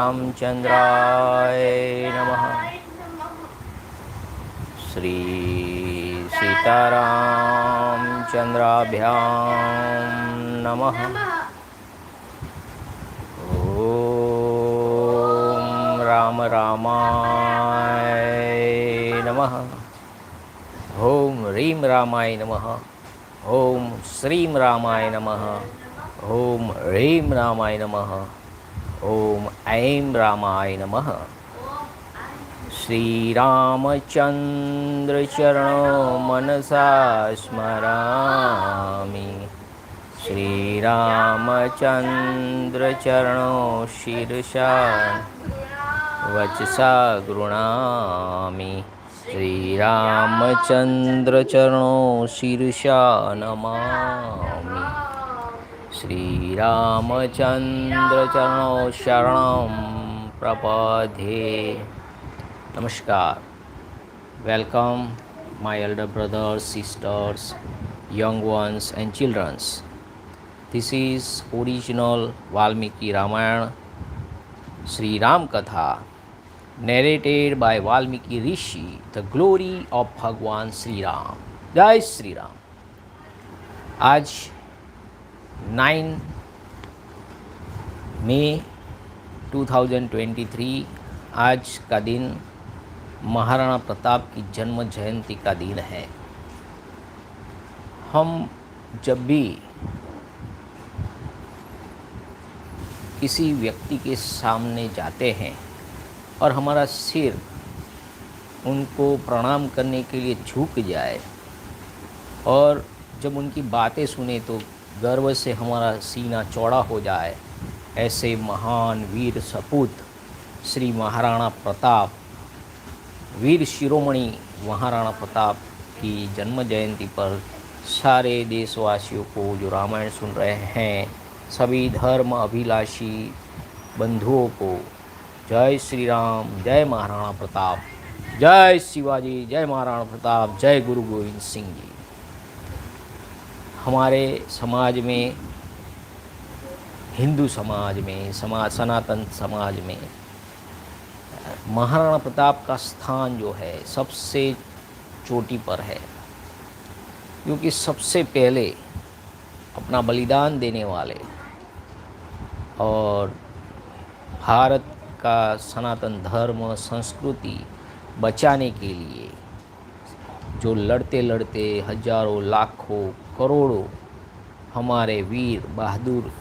रामचंद्राय नमः। श्री सीतारामचंद्राभ्यां नमः। ओम राम रामाय नमः। ओम ह्रीं रामाय नमः। ओम श्रीं रामाय नमः। ओम ह्रीं रामाय नमः। ओम ऐं रामाय नमः। श्री रामचंद्र चरणों मनसा स्मरामि। श्री रामचंद्र चरणों शिरसा वचसा गृह्णामि। श्री रामचंद्र चरणों शिरसा नमामि। श्री रामचंद्र चरणों शरणं प्रपद्ये। Namaskar. Welcome my elder brothers, sisters, young ones and children. This is original Välmiki-Rāmāyaṇa Rama Katha narrated by Valmiki Rishi, the glory of Bhagwan Sri Ram. Jai Sri Ram. आज 9 मई 2023 आज का दिन महाराणा प्रताप की जन्म जयंती का दिन है। हम जब भी किसी व्यक्ति के सामने जाते हैं और हमारा सिर उनको प्रणाम करने के लिए झुक जाए और जब उनकी बातें सुने तो गर्व से हमारा सीना चौड़ा हो जाए, ऐसे महान वीर सपूत श्री महाराणा प्रताप, वीर शिरोमणि महाराणा प्रताप की जन्म जयंती पर सारे देशवासियों को जो रामायण सुन रहे हैं, सभी धर्म अभिलाषी बंधुओं को जय श्री राम, जय महाराणा प्रताप, जय शिवाजी, जय महाराणा प्रताप, जय गुरु गोविंद सिंह जी। हमारे समाज में, हिंदू समाज में, सनातन समाज में महाराणा प्रताप का स्थान जो है सबसे चोटी पर है, क्योंकि सबसे पहले अपना बलिदान देने वाले और भारत का सनातन धर्म संस्कृति बचाने के लिए जो लड़ते लड़ते हजारों लाखों करोड़ों हमारे वीर बहादुर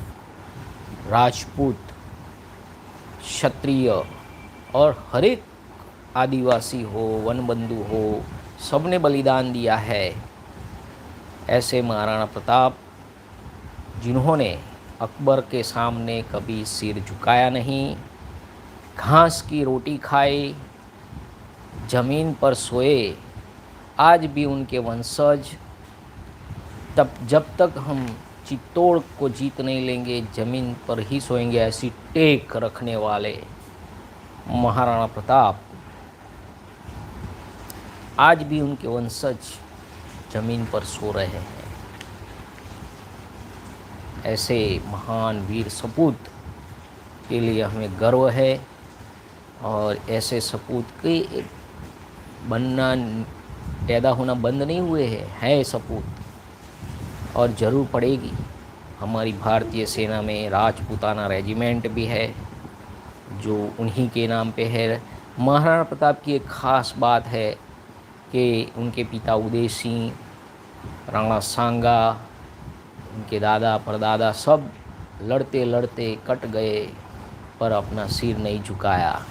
राजपूत क्षत्रिय और हर एक आदिवासी हो, वनबंधु हो, सबने बलिदान दिया है। ऐसे महाराणा प्रताप जिन्होंने अकबर के सामने कभी सिर झुकाया नहीं, घास की रोटी खाए, जमीन पर सोए, आज भी उनके वंशज जब तक हम चित्तौड़ को जीत नहीं लेंगे जमीन पर ही सोएंगे, ऐसी टेक रखने वाले महाराणा प्रताप आज भी उनके वंशज जमीन पर सो रहे हैं। ऐसे महान वीर सपूत के लिए हमें गर्व है और ऐसे सपूत के बनना, पैदा होना बंद नहीं हुए है सपूत, और ज़रूर पड़ेगी। हमारी भारतीय सेना में राजपूताना रेजिमेंट भी है जो उन्हीं के नाम पे है। महाराणा प्रताप की एक ख़ास बात है कि उनके पिता उदय सिंह, राणा सांगा, उनके दादा परदादा सब लड़ते लड़ते कट गए पर अपना सिर नहीं झुकाया।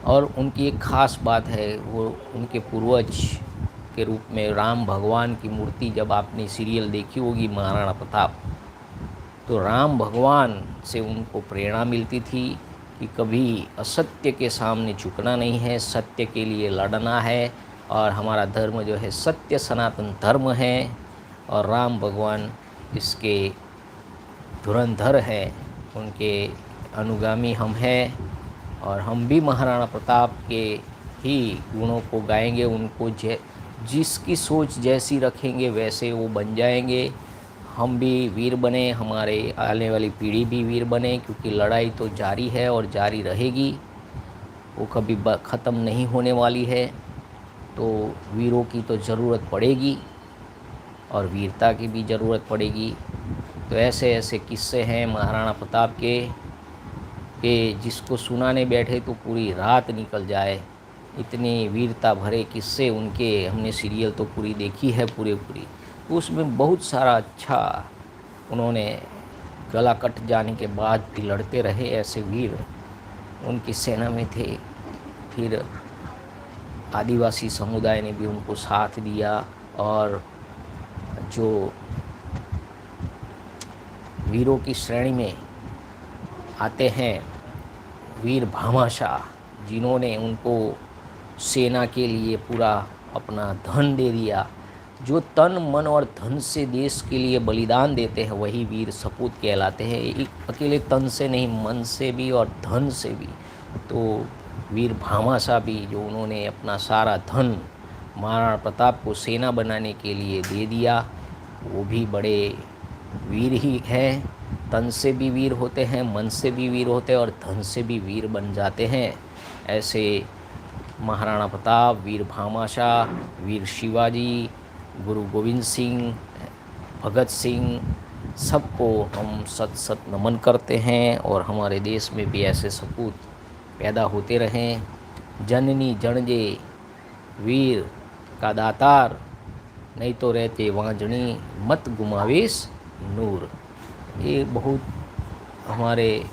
और उनकी एक ख़ास बात है, वो उनके पूर्वज के रूप में राम भगवान की मूर्ति, जब आपने सीरियल देखी होगी महाराणा प्रताप, तो राम भगवान से उनको प्रेरणा मिलती थी कि कभी असत्य के सामने झुकना नहीं है, सत्य के लिए लड़ना है। और हमारा धर्म जो है सत्य सनातन धर्म है और राम भगवान इसके धुरंधर है, उनके अनुगामी हम हैं। और हम भी महाराणा प्रताप के ही गुणों को गाएंगे, उनको जिसकी सोच जैसी रखेंगे वैसे वो बन जाएंगे। हम भी वीर बने, हमारे आने वाली पीढ़ी भी वीर बने, क्योंकि लड़ाई तो जारी है और जारी रहेगी, वो कभी ख़त्म नहीं होने वाली है। तो वीरों की तो ज़रूरत पड़ेगी और वीरता की भी ज़रूरत पड़ेगी। तो ऐसे ऐसे किस्से हैं महाराणा प्रताप के कि जिसको सुनाने बैठे तो पूरी रात निकल जाए। इतने वीरता भरे किस्से उनके, हमने सीरियल तो पूरी देखी है पूरी। तो उसमें बहुत सारा अच्छा, उन्होंने गला कट जाने के बाद भी लड़ते रहे, ऐसे वीर उनकी सेना में थे। फिर आदिवासी समुदाय ने भी उनको साथ दिया, और जो वीरों की श्रेणी में आते हैं वीर भामाशाह, जिन्होंने उनको सेना के लिए पूरा अपना धन दे दिया। जो तन मन और धन से देश के लिए बलिदान देते हैं वही वीर सपूत कहलाते हैं। एक अकेले तन से नहीं, मन से भी और धन से भी। तो वीर भामाशाह भी, जो उन्होंने अपना सारा धन महाराणा प्रताप को सेना बनाने के लिए दे दिया, वो भी बड़े वीर ही हैं। तन से भी वीर होते हैं, मन से भी वीर होते हैं और धन से भी वीर बन जाते हैं। ऐसे महाराणा प्रताप, वीर भामाशाह, वीर शिवाजी, गुरु गोविंद सिंह, भगत सिंह, सबको हम सत सत नमन करते हैं। और हमारे देश में भी ऐसे सपूत पैदा होते रहें। जननी जनजे वीर का दातार, नहीं तो रहते वांजनी मत गुमावेश नूर। ये बहुत हमारे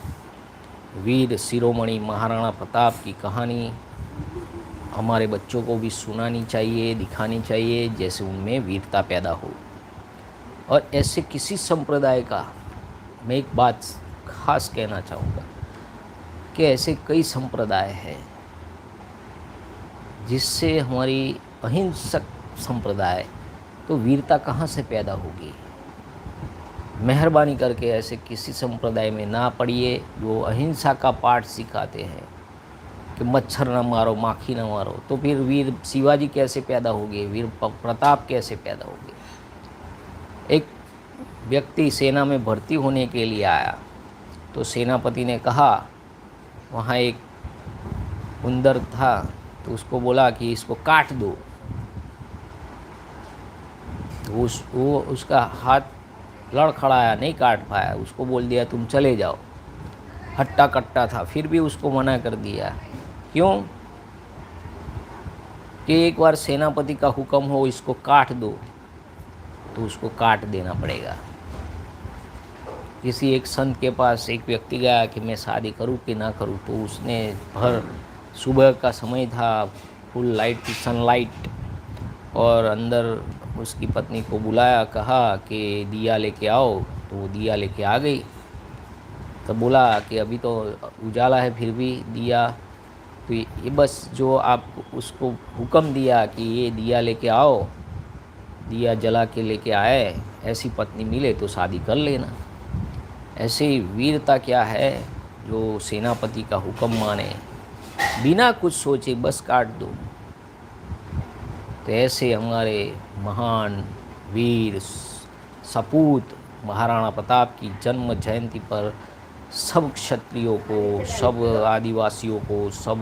वीर शिरोमणि महाराणा प्रताप की कहानी हमारे बच्चों को भी सुनानी चाहिए, दिखानी चाहिए, जैसे उनमें वीरता पैदा हो। और ऐसे किसी संप्रदाय का मैं एक बात खास कहना चाहूँगा कि ऐसे कई संप्रदाय हैं जिससे हमारी अहिंसक संप्रदाय, तो वीरता कहाँ से पैदा होगी। मेहरबानी करके ऐसे किसी संप्रदाय में ना पढ़िए जो अहिंसा का पाठ सिखाते हैं कि मच्छर ना मारो, माखी ना मारो। तो फिर वीर शिवाजी कैसे पैदा होंगे, वीर प्रताप कैसे पैदा होंगे। एक व्यक्ति सेना में भर्ती होने के लिए आया, तो सेनापति ने कहा, वहाँ एक बंदर था, तो उसको बोला कि इसको काट दो। तो वो उसका हाथ लड़खड़ाया, नहीं काट पाया। उसको बोल दिया तुम चले जाओ। हट्टा कट्टा था, फिर भी उसको मना कर दिया। क्यों? कि एक बार सेनापति का हुक्म हो इसको काट दो, तो उसको काट देना पड़ेगा। किसी एक संत के पास एक व्यक्ति गया कि मैं शादी करूं कि ना करूं, तो उसने भर सुबह का समय था, फुल लाइट थी, सनलाइट, और अंदर उसकी पत्नी को बुलाया, कहा कि दिया लेके आओ। तो वो दिया लेके आ गई। तो बोला कि अभी तो उजाला है, फिर भी दिया। तो ये बस जो आप उसको हुक्म दिया कि ये दिया लेके आओ, दिया जला के लेके आए, ऐसी पत्नी मिले तो शादी कर लेना। ऐसे ही वीरता क्या है, जो सेनापति का हुक्म माने, बिना कुछ सोचे बस काट दो। तो ऐसे हमारे महान वीर सपूत महाराणा प्रताप की जन्म जयंती पर सब क्षत्रियों को, सब आदिवासियों को, सब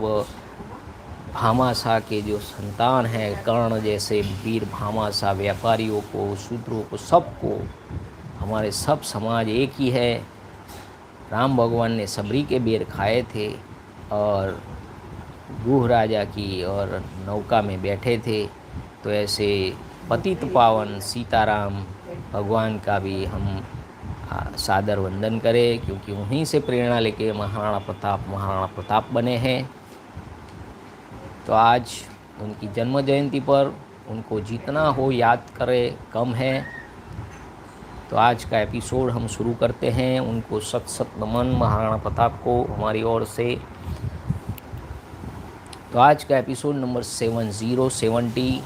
भामाशाह के जो संतान हैं, कर्ण जैसे वीर भामाशाह, व्यापारियों को, शूद्रों को, सबको, हमारे सब समाज एक ही है। राम भगवान ने सबरी के बेर खाए थे और गुह राजा की और नौका में बैठे थे। तो ऐसे पतित पावन सीताराम भगवान का भी हम सादर वंदन करें, क्योंकि उन्हीं से प्रेरणा लेके महाराणा प्रताप बने हैं। तो आज उनकी जन्म जयंती पर उनको जितना हो याद करें कम है। तो आज का एपिसोड हम शुरू करते हैं। उनको सत सत नमन महाराणा प्रताप को हमारी ओर से। तो आज का एपिसोड नंबर 70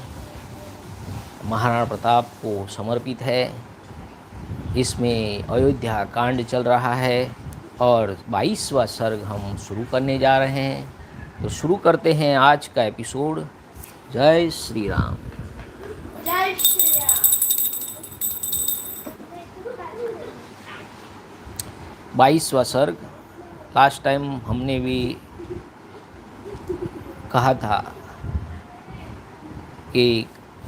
महाराणा प्रताप को समर्पित है। इसमें अयोध्या कांड चल रहा है और 22वां सर्ग हम शुरू करने जा रहे हैं। तो शुरू करते हैं आज का एपिसोड। जय श्री राम। जय श्री राम। 22वां सर्ग। लास्ट टाइम हमने भी कहा था कि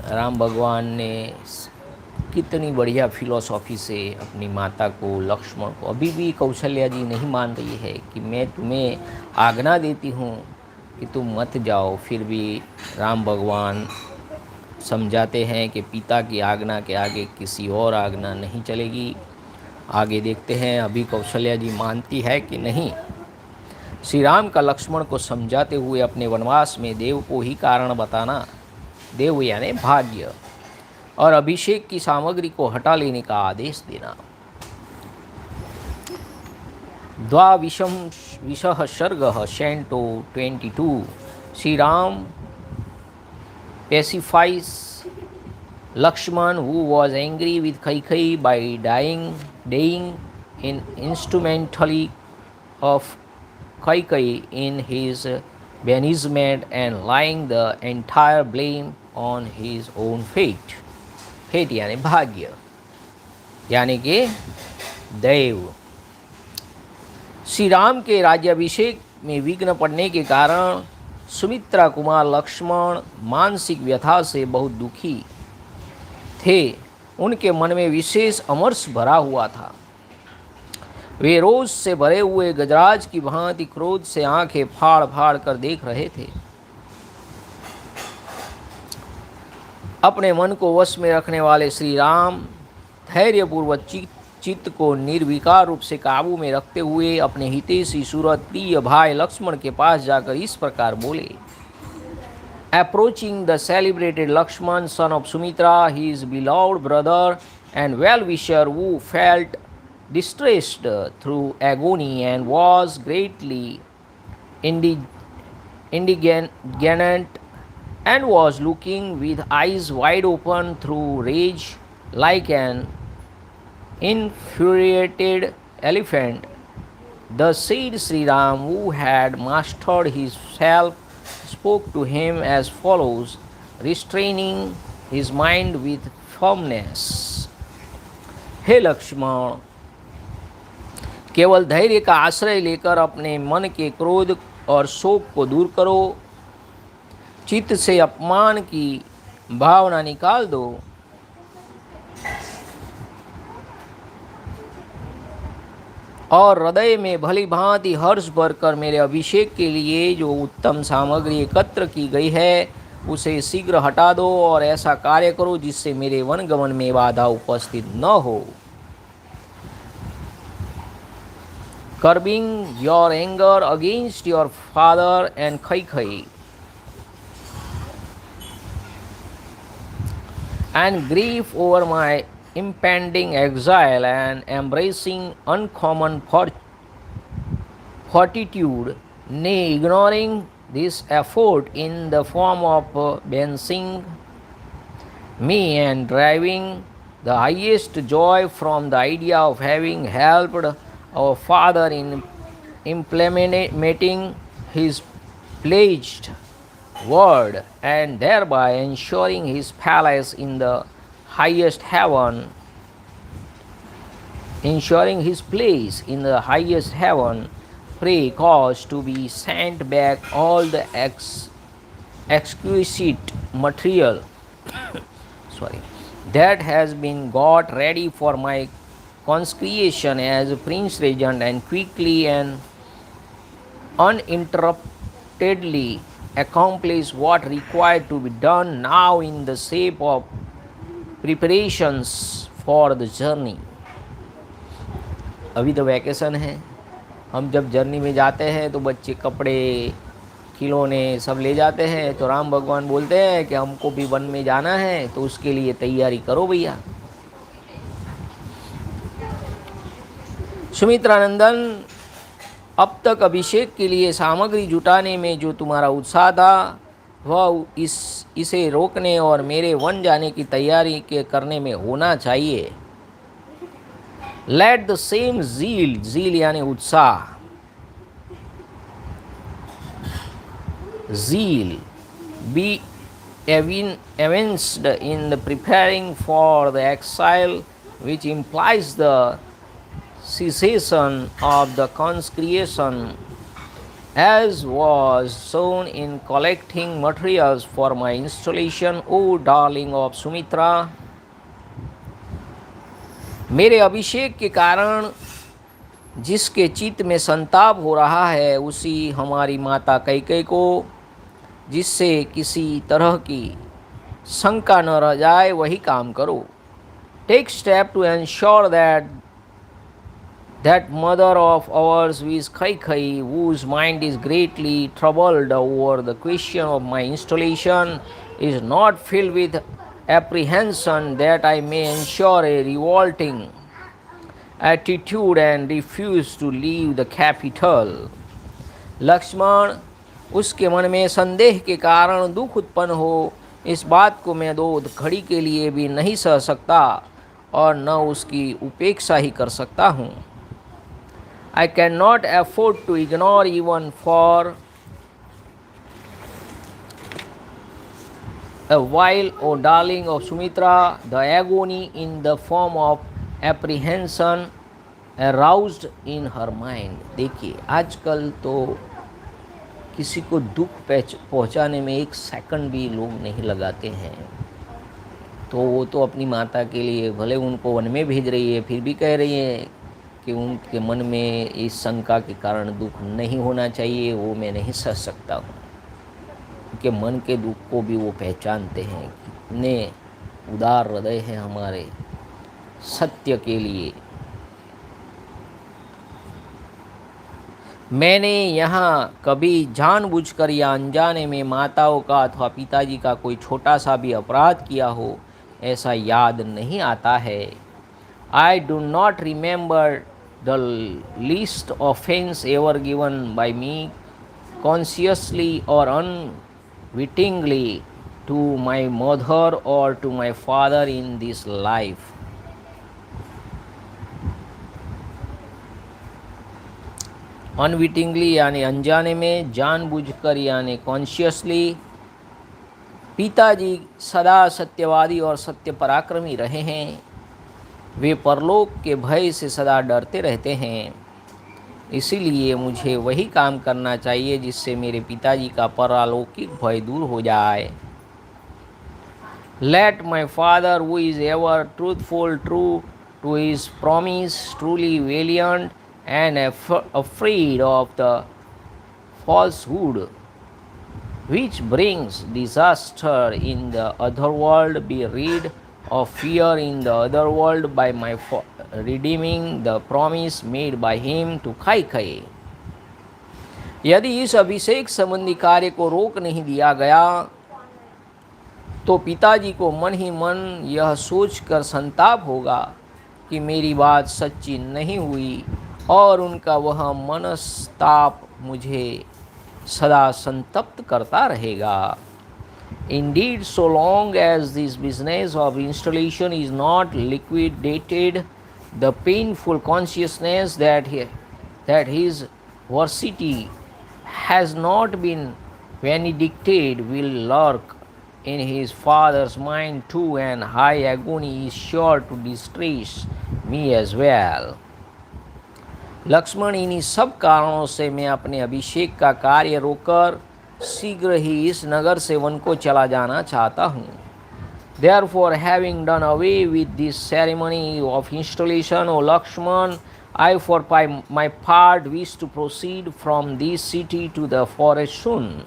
राम भगवान ने कितनी बढ़िया फिलॉसफी से अपनी माता को, लक्ष्मण को, अभी भी कौशल्या जी नहीं मान रही है कि मैं तुम्हें आज्ञा देती हूँ कि तुम मत जाओ, फिर भी राम भगवान समझाते हैं कि पिता की आज्ञा के आगे किसी और आज्ञा नहीं चलेगी। आगे देखते हैं अभी कौशल्या जी मानती है कि नहीं। श्री राम का लक्ष्मण को समझाते हुए अपने वनवास में देव को ही कारण बताना, देव यानी भाग्य, और अभिषेक की सामग्री को हटा लेने का आदेश देना। द्वाविंशः सर्गः canto 22। Shri Ram pacifies Lakshman, who was angry with Kaikeyi by dying in instrumentally of Kaikeyi in his banishment and laying the entire blame on his own fate. Fate यानी भाग्य, यानी कि देव। श्री राम के राज्याभिषेक में विघ्न पड़ने के कारण सुमित्रा कुमार लक्ष्मण मानसिक व्यथा से बहुत दुखी थे। उनके मन में विशेष अमर्ष भरा हुआ था। वे रोष से भरे हुए गजराज की भांति क्रोध से आंखें फाड़ फाड़ कर देख रहे थे। अपने मन को वश में रखने वाले श्री राम धैर्यपूर्वक चित्त को निर्विकार रूप से काबू में रखते हुए अपने हितैषी सुहृद प्रिय भाई लक्ष्मण के पास जाकर इस प्रकार बोले। Approaching the celebrated Lakshman, son of Sumitra, his beloved brother and well-wisher, who felt distressed through agony and was greatly indignant and was looking with eyes wide open through rage like an infuriated elephant. The said Sri Ram, who had mastered his self, spoke to him as follows, restraining his mind with firmness. हे लक्ष्मण, केवल धैर्य का आश्रय लेकर अपने मन के क्रोध और शोक को दूर करो, चित्त से अपमान की भावना निकाल दो और हृदय में भली भांति हर्ष भरकर मेरे अभिषेक के लिए जो उत्तम सामग्री एकत्र की गई है उसे शीघ्र हटा दो और ऐसा कार्य करो जिससे मेरे वनगमन में बाधा उपस्थित न हो। Curbing your anger against your father and Kaikeyi and grief over my impending exile and embracing uncommon fortitude, nay, ignoring this effort in the form of banishing me and driving the highest joy from the idea of having helped our father in implementing his pledged word and thereby ensuring his palace in the highest heaven, ensuring his place in the highest heaven, pray cause to be sent back all the exquisite material that has been got ready for my consecration as prince regent, and quickly and uninterruptedly accomplish what required to be done now in the shape of preparations for the journey. अभी तो vacation है, हम जब journey में जाते हैं तो बच्चे कपड़े खिलौने सब ले जाते हैं, तो राम भगवान बोलते हैं कि हमको भी वन में जाना है तो उसके लिए तैयारी करो भैया। सुमित्रानंदन, अब तक अभिषेक के लिए सामग्री जुटाने में जो तुम्हारा उत्साह था वह इसे रोकने और मेरे वन जाने की तैयारी के करने में होना चाहिए। लेट द सेम ज़ील यानी उत्साह, zeal be evinced in the preparing for the exile, which implies the cessation of the consecration, as was shown in collecting materials for my installation, O darling of Sumitra. मेरे अभिषेक के कारण जिसके चित्त में संताप हो रहा है, उसी हमारी माता कैकेयी को, जिससे किसी तरह की शंका न रह जाए, वही काम करो. Take step to ensure that mother of ours is Kaikeyi, whose mind is greatly troubled over the question of my installation, is not filled with apprehension that I may ensure a revolting attitude and refuse to leave the capital. Lakshman, उसके मन में संदेह के कारण दुख उत्पन्न हो, इस बात को मैं दो घड़ी के लिए भी नहीं सह सकता और न उसकी उपेक्षा ही कर सकता हूँ. I cannot afford to ignore even for a while, O darling of Sumitra, the agony in the form of apprehension aroused in her mind. देखिए, आजकल तो किसी को दुख पहुंचाने में एक सेकंड भी लोग नहीं लगाते हैं. तो वो तो अपनी माता के लिए भले उनको वन में भेज रही है, फिर भी कह रही है कि उनके मन में इस शंका के कारण दुख नहीं होना चाहिए, वो मैं नहीं सह सकता हूँ. उनके मन के दुख को भी वो पहचानते हैं. कितने उदार हृदय हैं हमारे सत्य के लिए. मैंने यहाँ कभी जानबूझकर या अनजाने में माताओं का अथवा पिताजी का कोई छोटा सा भी अपराध किया हो, ऐसा याद नहीं आता है. I do not remember the least offense ever given by me, consciously or unwittingly, to my mother or to my father in this life. Unwittingly यानी अनजाने में, जानबूझकर यानी कॉन्शियसली. पिताजी सदा सत्यवादी और सत्य पराक्रमी रहे हैं. वे परलोक के भय से सदा डरते रहते हैं. इसीलिए मुझे वही काम करना चाहिए जिससे मेरे पिताजी का परलौकिक भय दूर हो जाए. Let my father, who is ever truthful, true to his promise, truly valiant and afraid of the falsehood which brings disaster in the other world, be rid of fear in the other world by my redeeming the promise made by him to Kaikeyi. यदि इस अभिषेक संबंधी कार्य को रोक नहीं दिया गया तो पिताजी को मन ही मन यह सोचकर संताप होगा कि मेरी बात सच्ची नहीं हुई, और उनका वह मनस्ताप मुझे सदा संतप्त करता रहेगा. Indeed, so long as this business of installation is not liquidated, the painful consciousness that his varsity has not been vindicated will lurk in his father's mind too, and high agony is sure to distress me as well. Lakshman, इन्हीं सब कारणों से मैं अपने अभिषेक का कार्य रोककर शीघ्र ही इस नगर से वन को चला जाना चाहता हूँ. Therefore, having done away with this ceremony of installation, O Lakshman, I for my part wish to proceed from this city to the forest soon.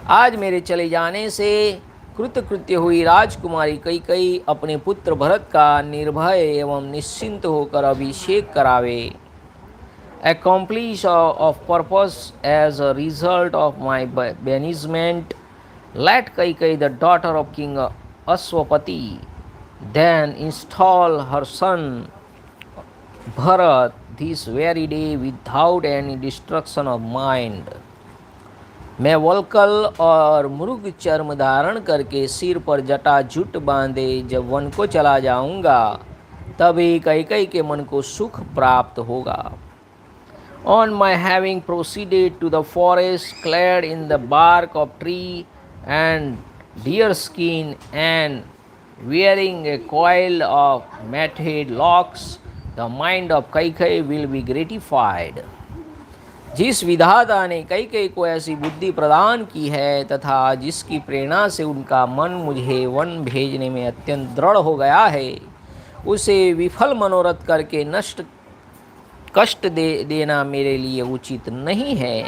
आज मेरे चले जाने से कृतकृत्य हुई राजकुमारी कैकेयी अपने पुत्र भरत का निर्भय एवं निश्चिंत होकर अभिषेक करावे. Accomplish of purpose as a result of my banishment, let Kaikeyi, the daughter of King Ashwapati, then install her son Bharat this very day without any destruction of mind. मैं वल्कल और मृग चर्म धारण करके सिर पर जटा जुट बांधे जब वन को चला जाऊंगा, तभी कैकेयी के मन को सुख प्राप्त होगा. On my having proceeded to the forest clad in the bark of tree and deer skin and wearing a coil of matted locks, the mind of Kaikeyi will be gratified. जिस विधाता ने कैकेयी को ऐसी बुद्धि प्रदान की है तथा जिसकी प्रेरणा से उनका मन मुझे वन भेजने में अत्यंत दृढ़ हो गया है, उसे विफल मनोरथ करके कष्ट देना मेरे लिए उचित नहीं है.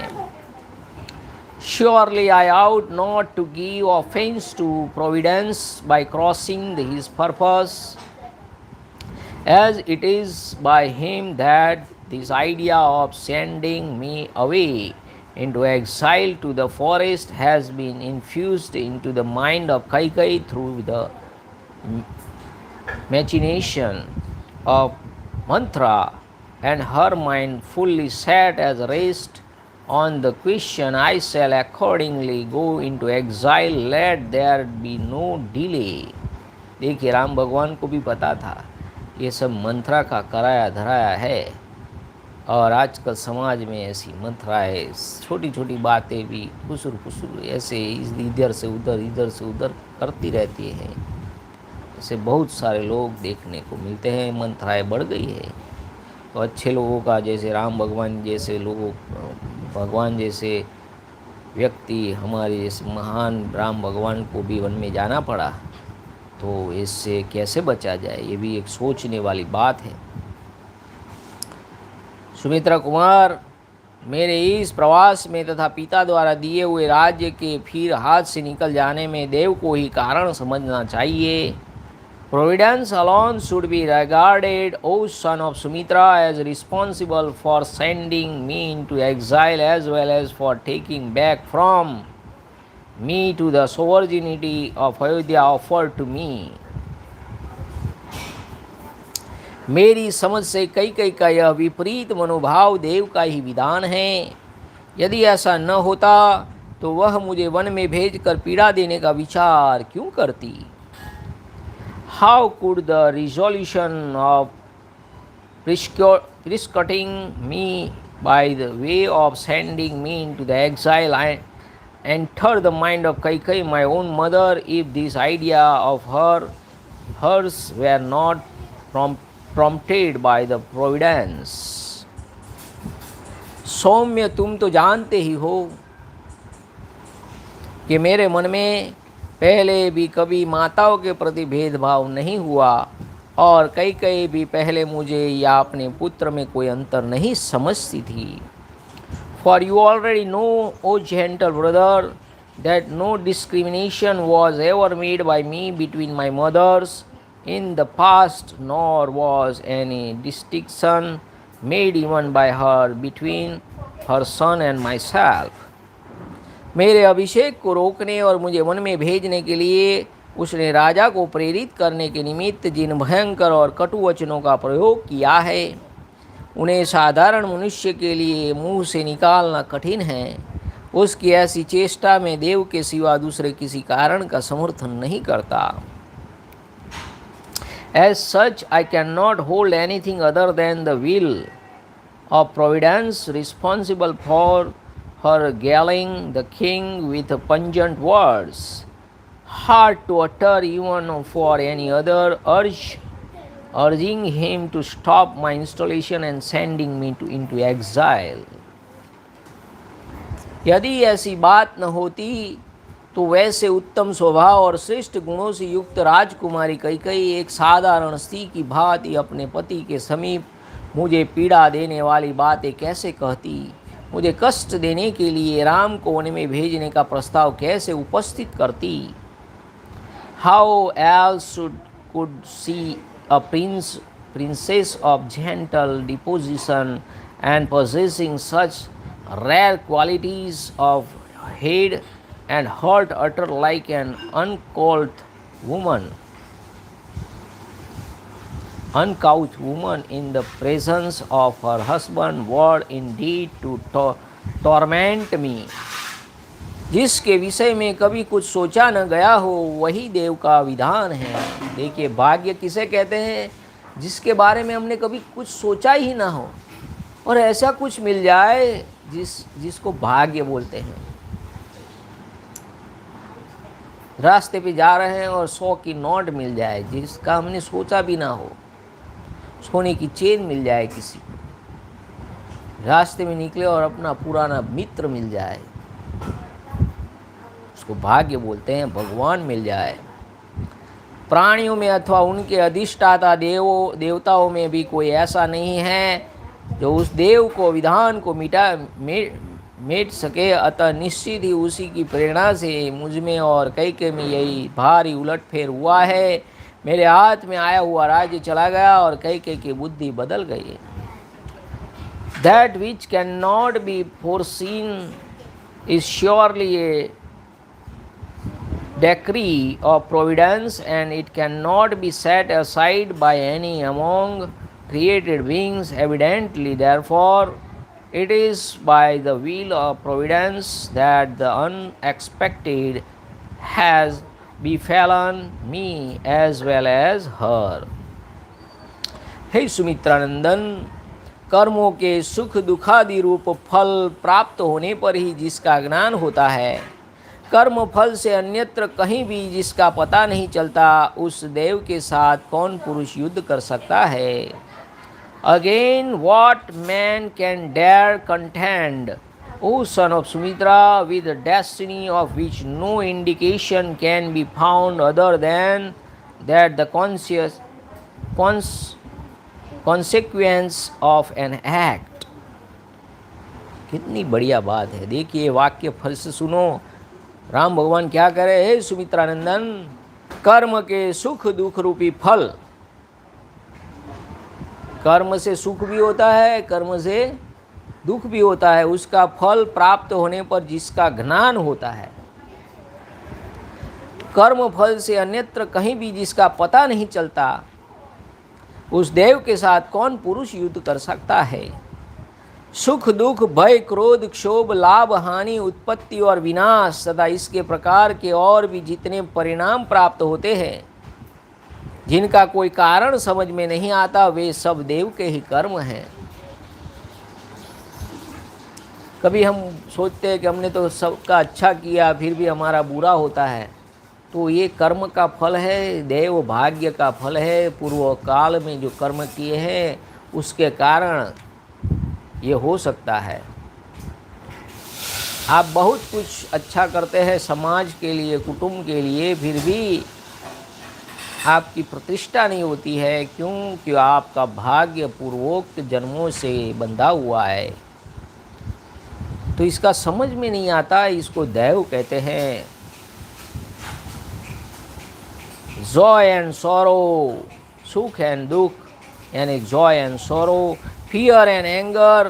Surely I ought not to give offense to Providence by crossing his purpose, as it is by him that this idea of sending me away into exile to the forest has been infused into the mind of Kaikeyi through the machination of mantra, and her mind fully set at rest on the question, I shall accordingly go into exile, let there be no delay. देखिए, राम भगवान को भी पता था ये सब मंत्रा का कराया धराया है, और आजकल समाज में ऐसी मंत्राएं, छोटी छोटी बातें भी खुसुर ऐसे इधर से उधर करती रहती हैं. ऐसे बहुत सारे लोग देखने को मिलते हैं. मंत्राएं बढ़ गई है. तो अच्छे लोगों का, जैसे राम भगवान जैसे लोगों, भगवान जैसे व्यक्ति, हमारे जैसे महान राम भगवान को भी वन में जाना पड़ा, तो इससे कैसे बचा जाए, ये भी एक सोचने वाली बात है. सुमित्रा कुमार, मेरे इस प्रवास में तथा पिता द्वारा दिए हुए राज्य के फिर हाथ से निकल जाने में देव को ही कारण समझना चाहिए. Providence alone should be regarded, O son of Sumitra, as responsible for sending me into exile as well as for taking back from me to the sovereignty of Ayodhya offered to me. मेरी समझ से कैकेयी का यह विपरीत मनोभाव देव का ही विधान है. यदि ऐसा न होता तो वह मुझे वन में भेजकर पीड़ा देने का विचार क्यों करती. How could the resolution of prescutting me by the way of sending me into the exile enter the mind of Kaikeyi, my own mother, if this idea of hers were not prompted by the providence? सौम्य, तुम तो जानते ही हो कि मेरे मन में पहले भी कभी माताओं के प्रति भेदभाव नहीं हुआ, और कैकेयी भी पहले मुझे या अपने पुत्र में कोई अंतर नहीं समझती थी. For you already know, O gentle brother, that no discrimination was ever made by me between my mothers in the past, nor was any distinction made even by her between her son and myself. मेरे अभिषेक को रोकने और मुझे one में भेजने के लिए उसने राजा को प्रेरित करने के निमित्त जिन भयंकर और कटु वचनों का प्रयोग किया है, उन्हें साधारण मनुष्य के लिए मुंह से निकालना कठिन है. उसकी ऐसी चेष्टा में देव के सिवा दूसरे किसी कारण का समर्थन नहीं करता. As such, I cannot hold anything other than the will of Providence responsible for her galling the king with pungent words, hard to utter even for any other, urging him to stop my installation and sending me into exile. यदि ऐसी बात न होती तो वैसे उत्तम स्वभाव और श्रेष्ठ गुणों से युक्त राजकुमारी कैकेयी एक साधारण स्त्री की भांति अपने पति के समीप मुझे पीड़ा देने वाली बातें कैसे कहती, मुझे कष्ट देने के लिए राम को वन में भेजने का प्रस्ताव कैसे उपस्थित करती. How else could she, a princess of gentle disposition and possessing such rare qualities of head and heart, utter like an uncouth woman in the presence of her husband, were indeed to torment me. जिसके विषय में कभी कुछ सोचा न गया हो, वही देव का विधान है. देखिए, भाग्य किसे कहते हैं? जिसके बारे में हमने कभी कुछ सोचा ही ना हो और ऐसा कुछ मिल जाए जिसको भाग्य बोलते हैं. रास्ते पे जा रहे हैं और 100 की नोट मिल जाए जिसका हमने सोचा भी ना हो, सोने की चेन मिल जाए किसी को, रास्ते में निकले और अपना पुराना मित्र मिल जाए, उसको भाग्य बोलते हैं। भगवान मिल जाए। प्राणियों में अथवा उनके अधिष्ठाता देवताओं में भी कोई ऐसा नहीं है जो उस देव को विधान को मेट सके। अतः निश्चित ही उसी की प्रेरणा से मुझ में और कई में यही भारी उलटफेर हुआ है। मेरे हाथ में आया हुआ राज्य चला गया और कई की बुद्धि बदल गई। That which cannot be foreseen is surely a decree of providence, and it cannot be set aside by any among created beings. Evidently, therefore, it is by the will of providence that the unexpected has befallen me as well as her. हे सुमित्रानंदन, कर्मों के सुख दुखादि रूप फल प्राप्त होने पर ही जिसका ज्ञान होता है, कर्म फल से अन्यत्र कहीं भी जिसका पता नहीं चलता, उस देव के साथ कौन पुरुष युद्ध कर सकता है। Again what man can dare contend, O son of Sumitra, with a destiny of which no indication can be found other than that the consequence of an act। कितनी बढ़िया बात है। देखिए वाक्य फल से सुनो, राम भगवान क्या कह रहे हैं। सुमित्रानंदन, कर्म के सुख दुख रूपी फल, कर्म से सुख भी होता है, कर्म से दुख भी होता है, उसका फल प्राप्त होने पर जिसका ज्ञान होता है, कर्म फल से अन्यत्र कहीं भी जिसका पता नहीं चलता, उस देव के साथ कौन पुरुष युद्ध कर सकता है। सुख दुख भय क्रोध क्षोभ लाभ हानि उत्पत्ति और विनाश तथा इसके प्रकार के और भी जितने परिणाम प्राप्त होते हैं, जिनका कोई कारण समझ में नहीं आता, वे सब देव के ही कर्म हैं। कभी हम सोचते हैं कि हमने तो सबका अच्छा किया फिर भी हमारा बुरा होता है, तो ये कर्म का फल है, देव भाग्य का फल है। पूर्व काल में जो कर्म किए हैं उसके कारण ये हो सकता है। आप बहुत कुछ अच्छा करते हैं समाज के लिए, कुटुंब के लिए, फिर भी आपकी प्रतिष्ठा नहीं होती है। क्योंकि आपका भाग्य पूर्वोक्त जन्मों से बंधा हुआ है, तो इसका समझ में नहीं आता। इसको दैव कहते हैं। जॉय एंड सॉरो, सुख एंड दुख यानी Joy and sorrow, fear and anger,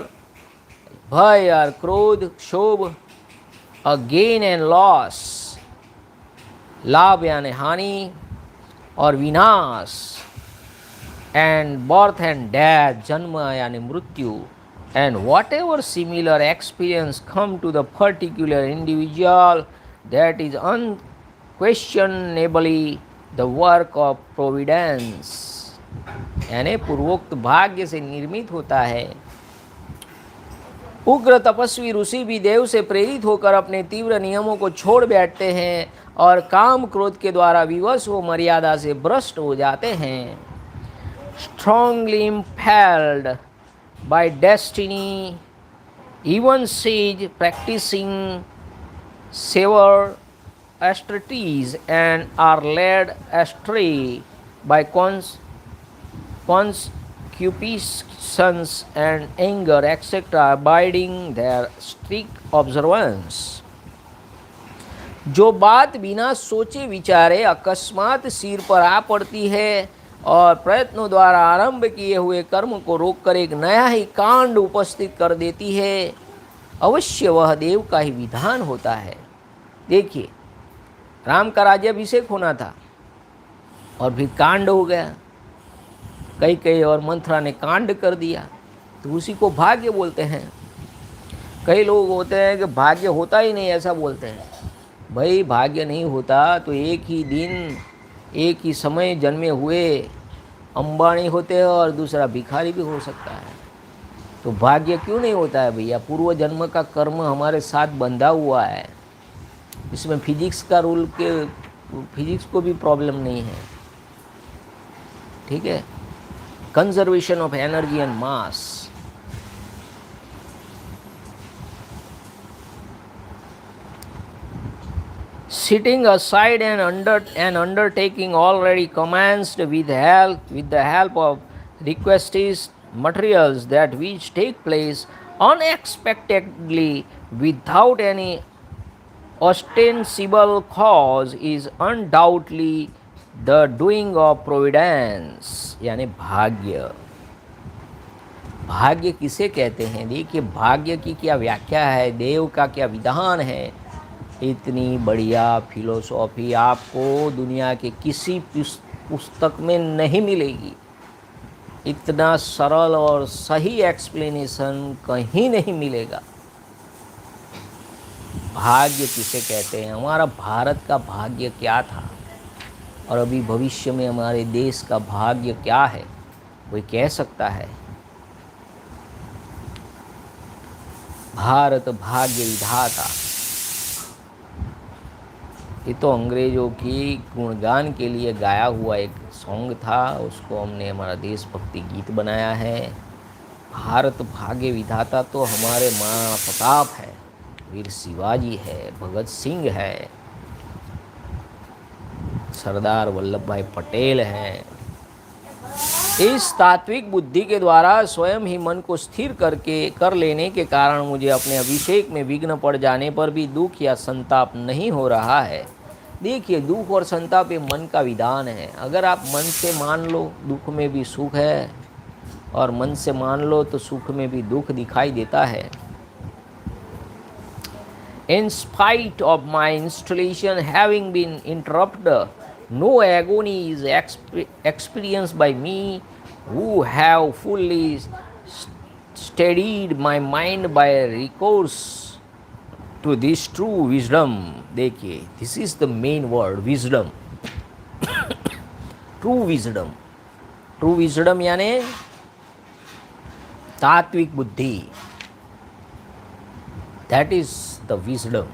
भय और क्रोध, क्षोभ, गेन एंड लॉस, लाभ यानी हानि और विनाश, एंड बर्थ एंड डेथ, जन्म यानी मृत्यु, and whatever similar experience come to the particular individual, that is unquestionably the work of providence, यानी पूर्वोक्त भाग्य से निर्मित होता है। उग्र तपस्वी ऋषि भी देव से प्रेरित होकर अपने तीव्र नियमों को छोड़ बैठते हैं और काम क्रोध के द्वारा विवश हो मर्यादा से भ्रष्ट हो जाते हैं। Strongly impelled by destiny, even sage practicing several austerities and are led astray by concupiscence and anger, etc., abiding their strict observance। जो बात बिना सोचे विचारे अकस्मात सिर पर आ पड़ती है और प्रयत्नों द्वारा आरंभ किए हुए कर्म को रोककर एक नया ही कांड उपस्थित कर देती है, अवश्य वह देव का ही विधान होता है। देखिए, राम का राज्याभिषेक होना था और फिर कांड हो गया, कई और मंथरा ने कांड कर दिया, तो उसी को भाग्य बोलते हैं। कई लोग होते हैं कि भाग्य होता ही नहीं, ऐसा बोलते हैं। भाई भाग्य नहीं होता तो एक ही दिन एक ही समय जन्मे हुए अंबानी होते हैं और दूसरा भिखारी भी हो सकता है। तो भाग्य क्यों नहीं होता है भैया? पूर्व जन्म का कर्म हमारे साथ बंधा हुआ है। इसमें फिजिक्स का रूल के फिजिक्स को भी प्रॉब्लम नहीं है, ठीक है। conservation of energy and mass. Setting aside an undertaking already commenced with the help of requisite materials, that which take place unexpectedly without any ostensible cause is undoubtedly the doing of providence, यानी भाग्य. भाग्य किसे कहते हैं? देखिए, भाग्य की क्या व्याख्या है, देव का क्या विधान है. इतनी बढ़िया फिलोसॉफी आपको दुनिया के किसी पुस्तक में नहीं मिलेगी. इतना सरल और सही एक्सप्लेनेशन कहीं नहीं मिलेगा. भाग्य किसे कहते हैं? हमारा भारत का भाग्य क्या था और अभी भविष्य में हमारे देश का भाग्य क्या है, कोई कह सकता है? भारत भाग्य विधाता, ये तो अंग्रेज़ों की गुणगान के लिए गाया हुआ एक सॉन्ग था, उसको हमने हमारा देशभक्ति गीत बनाया है. भारत भाग्य विधाता तो हमारे महाराणा प्रताप है, वीर शिवाजी है, भगत सिंह है, सरदार वल्लभ भाई पटेल हैं. इस तात्विक बुद्धि के द्वारा स्वयं ही मन को स्थिर कर लेने के कारण मुझे अपने अभिषेक में विघ्न पड़ जाने पर भी दुख या संताप नहीं हो रहा है. देखिए, दुख और संताप ये मन का विधान है. अगर आप मन से मान लो दुख में भी सुख है, और मन से मान लो तो सुख में भी दुख दिखाई देता है. In spite of my installation having been interrupted, no agony is experienced by me, who have fully steadied my mind by recourse to this true wisdom. देखिए, this is the main word, wisdom. True wisdom. True wisdom यानी तात्विक बुद्धि. That is the wisdom.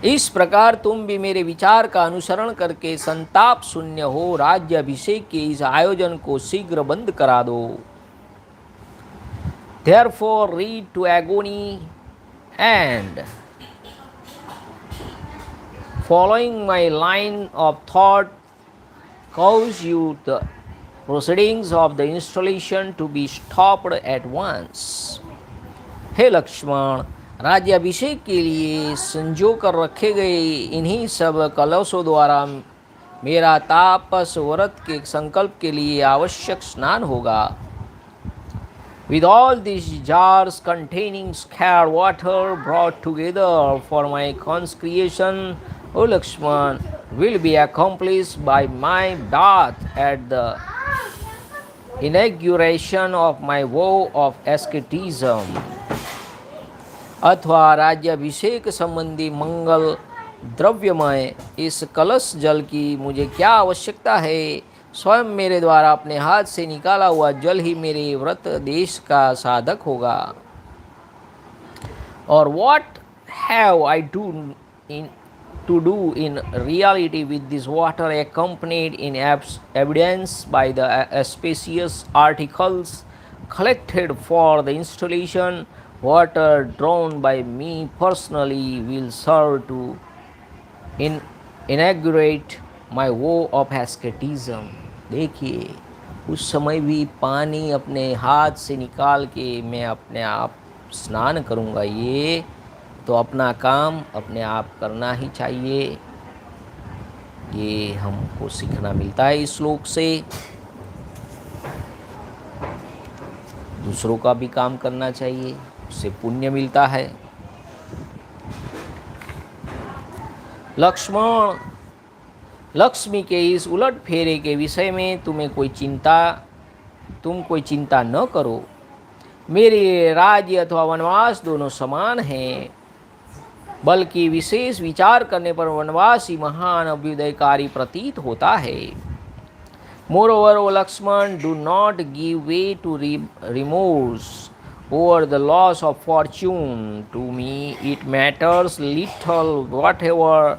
इस प्रकार तुम भी मेरे विचार का अनुसरण करके संताप शून्य हो राज्य अभिषेक के इस आयोजन को शीघ्र बंद करा दो. Therefore read to agony and following my line of thought cause you the proceedings of the installation to be stopped at once. हे लक्ष्मण, राज्याभिषेक के लिए संजो कर रखे गए इन्हीं सब कलशों द्वारा मेरा तापस व्रत के संकल्प के लिए आवश्यक स्नान होगा. With all these jars containing scared water brought together for my consecration, O Lakshman, will be accomplished by my bath at the inauguration of my vow of asceticism. अथवा राज्याभिषेक संबंधी मंगल द्रव्यमय इस कलश जल की मुझे क्या आवश्यकता है? स्वयं मेरे द्वारा अपने हाथ से निकाला हुआ जल ही मेरे व्रत देश का साधक होगा. और what have I to do in reality with this water accompanied in evidence by the auspicious articles collected for the installation? Water drawn by me personally will serve to inaugurate my vow of asceticism. देखिए, उस समय भी पानी अपने हाथ से निकाल के मैं अपने आप स्नान करूँगा. ये तो अपना काम अपने आप करना ही चाहिए. ये हमको सीखना मिलता है इस श्लोक से. दूसरों का भी काम करना चाहिए, उससे पुण्य मिलता है. लक्ष्मण, लक्ष्मी के इस उलट फेरे के विषय में तुम कोई चिंता न करो. मेरे राज्य अथवा वनवास दोनों समान हैं, बल्कि विशेष विचार करने पर वनवास ही महान अभ्युदयकारी प्रतीत होता है. Moreover, O Lakshman, do not give way to remorse over the loss of fortune. To me it matters little whatever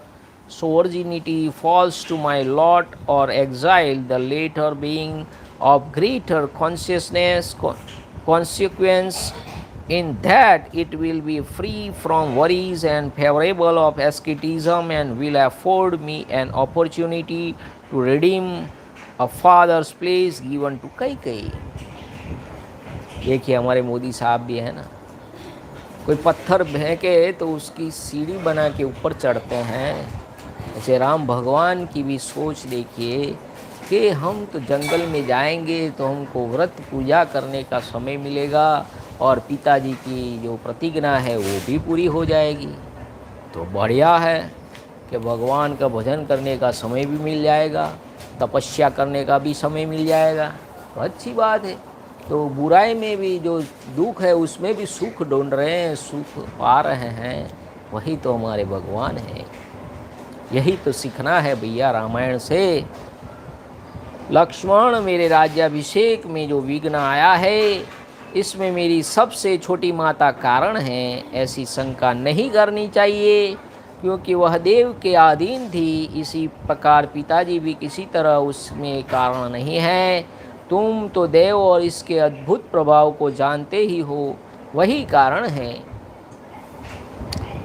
sovereignty falls to my lot or exile, the latter being of greater consequence in that it will be free from worries and favorable of asceticism and will afford me an opportunity to redeem a father's place given to Kaikai. देखिए हमारे मोदी साहब भी है ना, कोई पत्थर फेंके तो उसकी सीढ़ी बना के ऊपर चढ़ते हैं। ऐसे राम भगवान की भी सोच देखिए कि हम तो जंगल में जाएंगे तो हमको व्रत पूजा करने का समय मिलेगा और पिताजी की जो प्रतिज्ञा है वो भी पूरी हो जाएगी। तो बढ़िया है कि भगवान का भजन करने का समय भी मिल जाएगा, तपस्या करने का भी समय मिल जाएगा, तो अच्छी बात है। तो बुराई में भी जो दुख है उसमें भी सुख ढूंढ रहे हैं, सुख पा रहे हैं, वही तो हमारे भगवान हैं। यही तो सीखना है भैया रामायण से। लक्ष्मण, मेरे राज्याभिषेक में जो विघ्न आया है इसमें मेरी सबसे छोटी माता कारण है, ऐसी शंका नहीं करनी चाहिए, क्योंकि वह देव के अधीन थी। इसी प्रकार पिताजी भी किसी तरह उसमें कारण नहीं है। तुम तो देव और इसके अद्भुत प्रभाव को जानते ही हो, वही कारण है।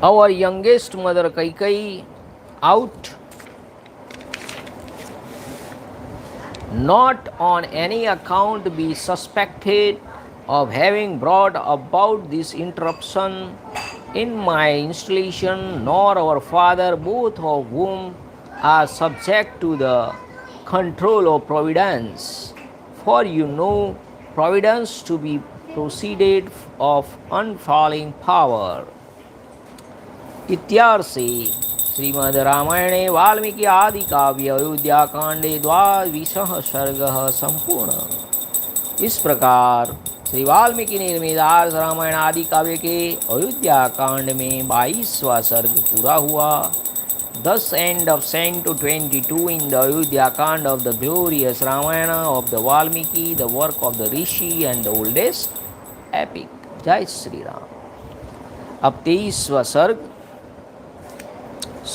Our youngest mother Kaikai out not on any account be suspected of having brought about this interruption in my installation, nor our father, both of whom are subject to the control of providence. For you know providence to be proceeded of unfalling power. इत्यार्षे श्रीमद् रामायणे वाल्मीकि आदि काव्य अयोध्याकांडे 22 सर्गः संपूर्ण। इस प्रकार श्री वाल्मीकि निर्मित रामायण आदि काव्य के अयोध्याकांड में 22वां सर्ग पूरा हुआ। Thus end of Canto 22 in the Ayodhyakand of the glorious Ramayana of the Valmiki, the work of the Rishi and the oldest epic. जय श्री राम। अब 23वां सर्ग,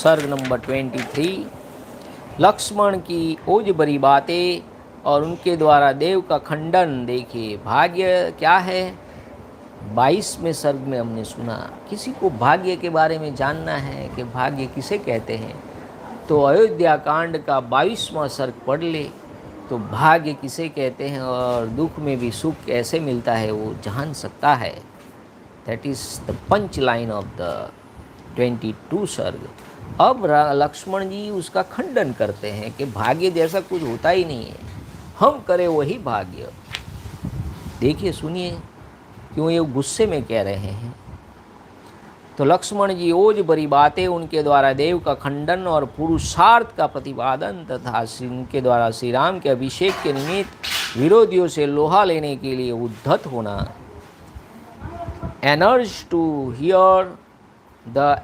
सर्ग नंबर 23, लक्ष्मण की ओज भरी बातें और उनके द्वारा देव का खंडन। देखिए भाग्य क्या है, 22वें सर्ग में हमने सुना। किसी को भाग्य के बारे में जानना है कि भाग्य किसे कहते हैं, तो अयोध्या कांड का 22वां सर्ग पढ़ ले तो भाग्य किसे कहते हैं और दुख में भी सुख कैसे मिलता है वो जान सकता है। That is the punch line of the 22 सर्ग। अब लक्ष्मण जी उसका खंडन करते हैं कि भाग्य जैसा कुछ होता ही नहीं है, हम करें वही भाग्य। देखिए सुनिए क्यों ये गुस्से में कह रहे हैं। तो लक्ष्मण जी ओज भरी बातें, उनके द्वारा देव का खंडन और पुरुषार्थ का प्रतिपादन तथा उनके द्वारा श्री राम के अभिषेक के निमित्त विरोधियों से लोहा लेने के लिए उद्धत होना। एनर्ज to hear the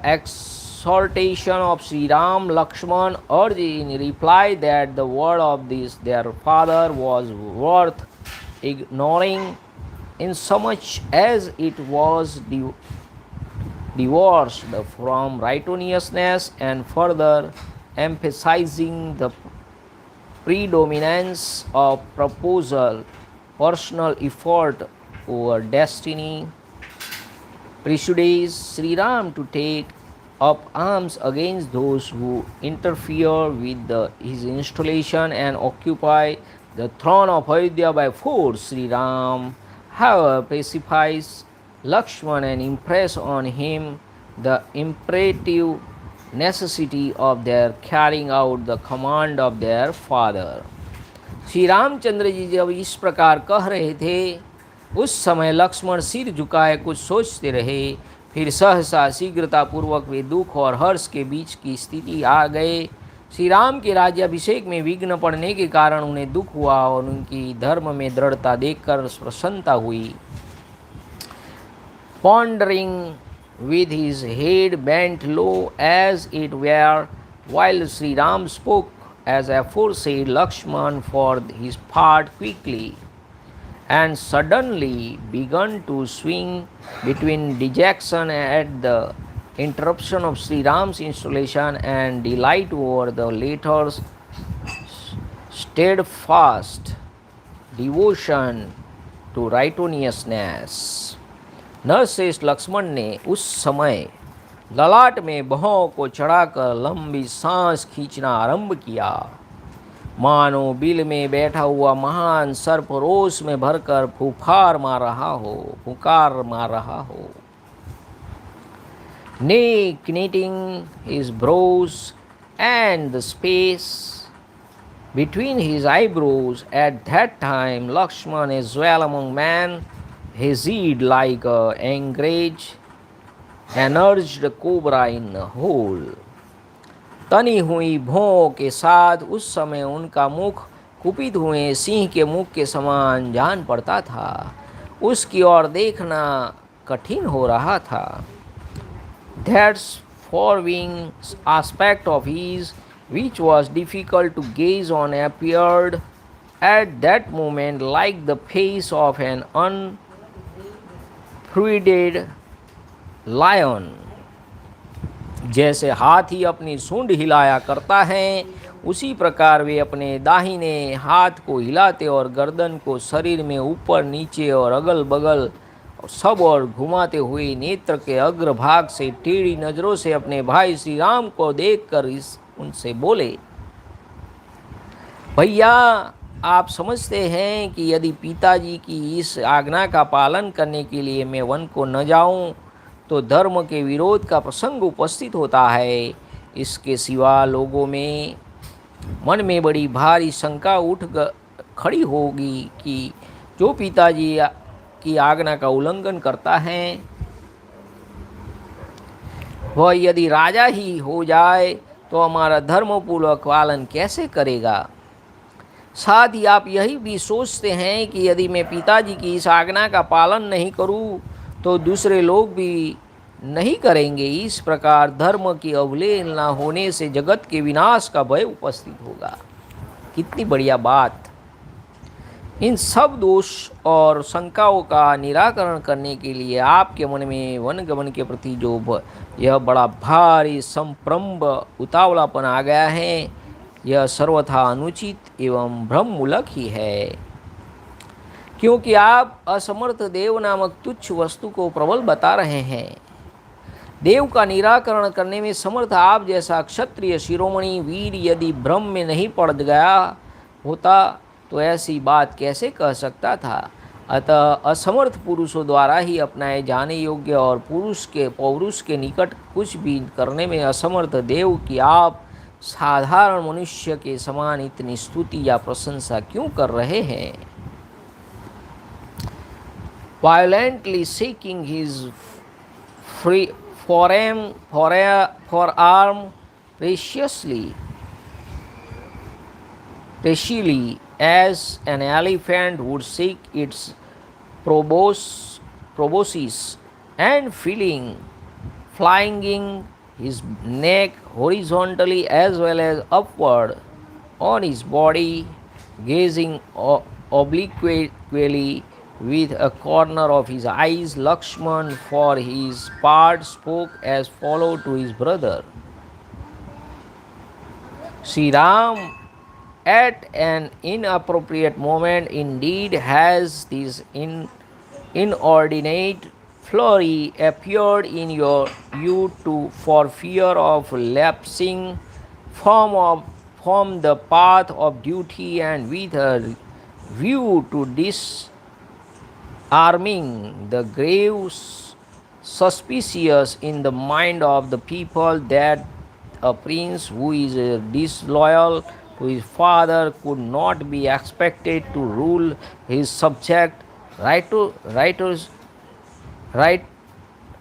exhortation of Sri Ram, Lakshman urged in reply that the word of this their father was worth ignoring, insomuch as it was divorced from Rigtoniousness, and further emphasizing the predominance of proposal, personal effort over destiny, persuades Sri Ram to take up arms against those who interfere with his installation and occupy the throne of Ayodhya by force. Sri Ram, however, pacifies Lakshman and impress on him the imperative necessity of their carrying out the command of their father. Shri Ramchandra ji जब इस प्रकार कह रहे थे उस समय लक्ष्मण सिर झुकाए कुछ सोचते रहे, फिर सहसा शीघ्रतापूर्वक वे दुख और हर्ष के बीच की स्थिति आ गए। श्री राम के राज्याभिषेक में विघ्न पड़ने के कारण उन्हें दुख हुआ और उनकी धर्म में दृढ़ता देखकर प्रसन्नता हुई। Pondering with his head bent low as it were, while Sri Ram spoke, as aforesaid, Lakshman for his part quickly and suddenly begun to swing between dejection at the interruption of Sri Ram's installation and delight over the latter's steadfast devotion to righteousness. नरश्रेष्ठ Lakshman ने उस समय ललाट में भौं को चढ़ाकर लंबी सांस खींचना आरंभ किया, मानो बिल में बैठा हुआ महान सर्प रोष में भरकर फुकार मार रहा हो. Nay, knitting his brows and the space between his eyebrows at that time, Lakshman, as well among men, hissed like a enraged cobra in a hole. तनी हुई भौं के साथ उस समय उनका मुख कुपित हुए सिंह के मुख के समान जान पड़ता था. उसकी ओर देखना कठिन हो रहा था. That forwing aspect of his, which was difficult to gaze on, appeared at that moment like the face of an unprudent lion. जैसे हाथी अपनी सूंड हिलाया करता है, उसी प्रकार वे अपने दाहिने हाथ को हिलाते और गर्दन को शरीर में ऊपर नीचे और अगल बगल सब और घुमाते हुए नेत्र के अग्रभाग से टेढ़ी नजरों से अपने भाई श्री राम को देखकर उनसे बोले, भैया, आप समझते हैं कि यदि पिताजी की इस आज्ञा का पालन करने के लिए मैं वन को न जाऊं तो धर्म के विरोध का प्रसंग उपस्थित होता है. इसके सिवा लोगों में मन में बड़ी भारी शंका खड़ी होगी कि जो पिताजी की आज्ञा का उल्लंघन करता है वह यदि राजा ही हो जाए तो हमारा धर्मपूर्वक पालन कैसे करेगा. साथ ही आप यही भी सोचते हैं कि यदि मैं पिताजी की इस आज्ञा का पालन नहीं करूं तो दूसरे लोग भी नहीं करेंगे. इस प्रकार धर्म की अवहेलना होने से जगत के विनाश का भय उपस्थित होगा. कितनी बढ़िया बात. इन सब दोष और शंकाओं का निराकरण करने के लिए आपके मन में वनगमन के प्रति जो यह बड़ा भारी संप्रम्भ उतावलापन आ गया है, यह सर्वथा अनुचित एवं भ्रममूलक ही है, क्योंकि आप असमर्थ देव नामक तुच्छ वस्तु को प्रबल बता रहे हैं. देव का निराकरण करने में समर्थ आप जैसा क्षत्रिय शिरोमणि वीर यदि भ्रम में नहीं पड़ गया होता तो ऐसी बात कैसे कह सकता था. अतः असमर्थ पुरुषों द्वारा ही अपनाए जाने योग्य और पौरुष के निकट कुछ भी करने में असमर्थ देव की आप साधारण मनुष्य के समान इतनी स्तुति या प्रशंसा क्यों कर रहे हैं. Violently shaking his forearm preciously as an elephant would shake its proboscis, and flinging his neck horizontally as well as upward on his body, gazing obliquely with a corner of his eyes, Lakshman for his part spoke as follows to his brother. Sri Ram, at an inappropriate moment indeed, has this inordinate flurry appeared in you for fear of lapsing from the path of duty, and with a view to disarming the grave suspicious in the mind of the people that a prince who is disloyal to his father could not be expected to rule his subject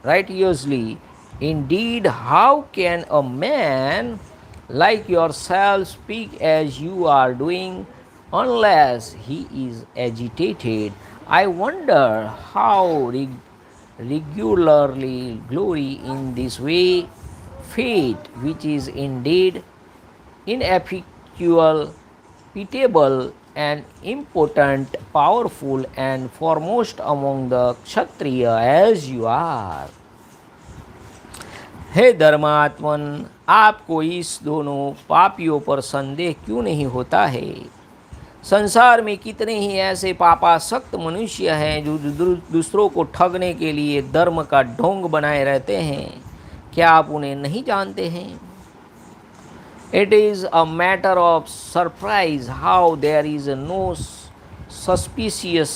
righteously. Indeed, how can a man like yourself speak as you are doing unless he is agitated? I wonder how regularly glory in this way fate, which is indeed ineffectual, pitiable, and impotent, powerful, and foremost among the Kshatriya as you are, हे धर्मात्मन, आपको इस दोनों पापियों पर संदेह क्यों नहीं होता है? संसार में कितने ही ऐसे पापासक्त मनुष्य हैं जो दूसरों को ठगने के लिए धर्म का ढोंग बनाए रहते हैं। क्या आप उन्हें नहीं जानते हैं? It is a matter of surprise how there is no suspicion